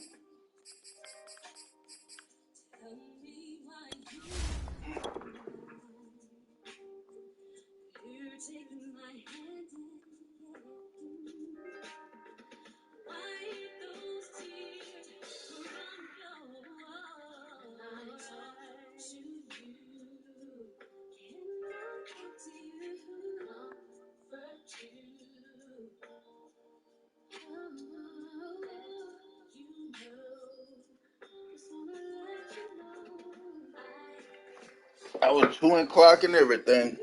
I was 2 o'clock and everything.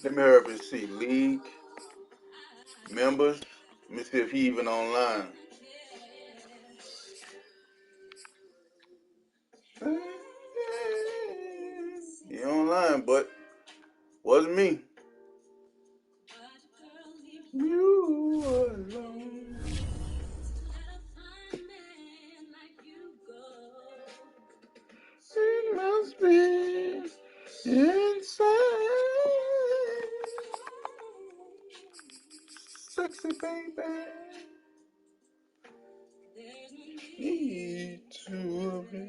Let me hurry up and see. League members. Let me see if he even online. He online, but wasn't me. You alone. It must be inside. Sexy baby. Need to be.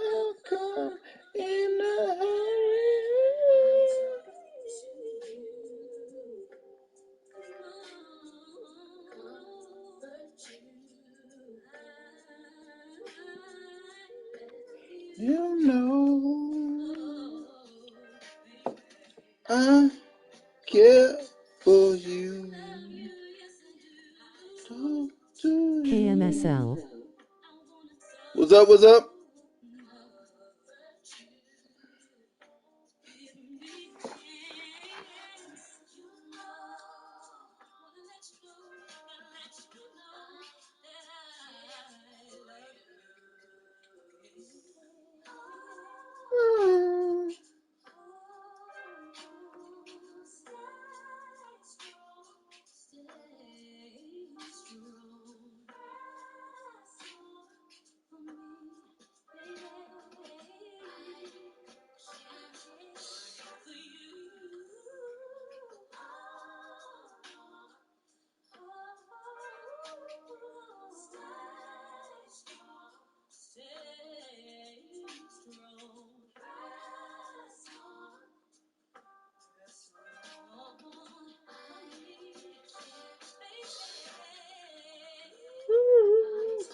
I'll come in a hurry. You know I care for you. Talk to you. KMSL. What's up? What's up?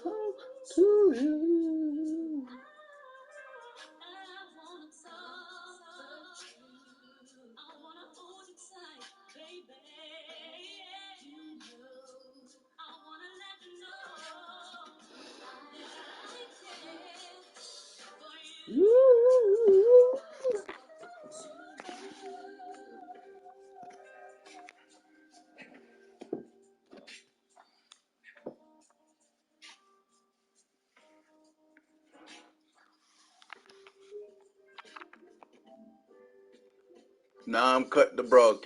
Talk to you. Now I'm cutting the broadcast.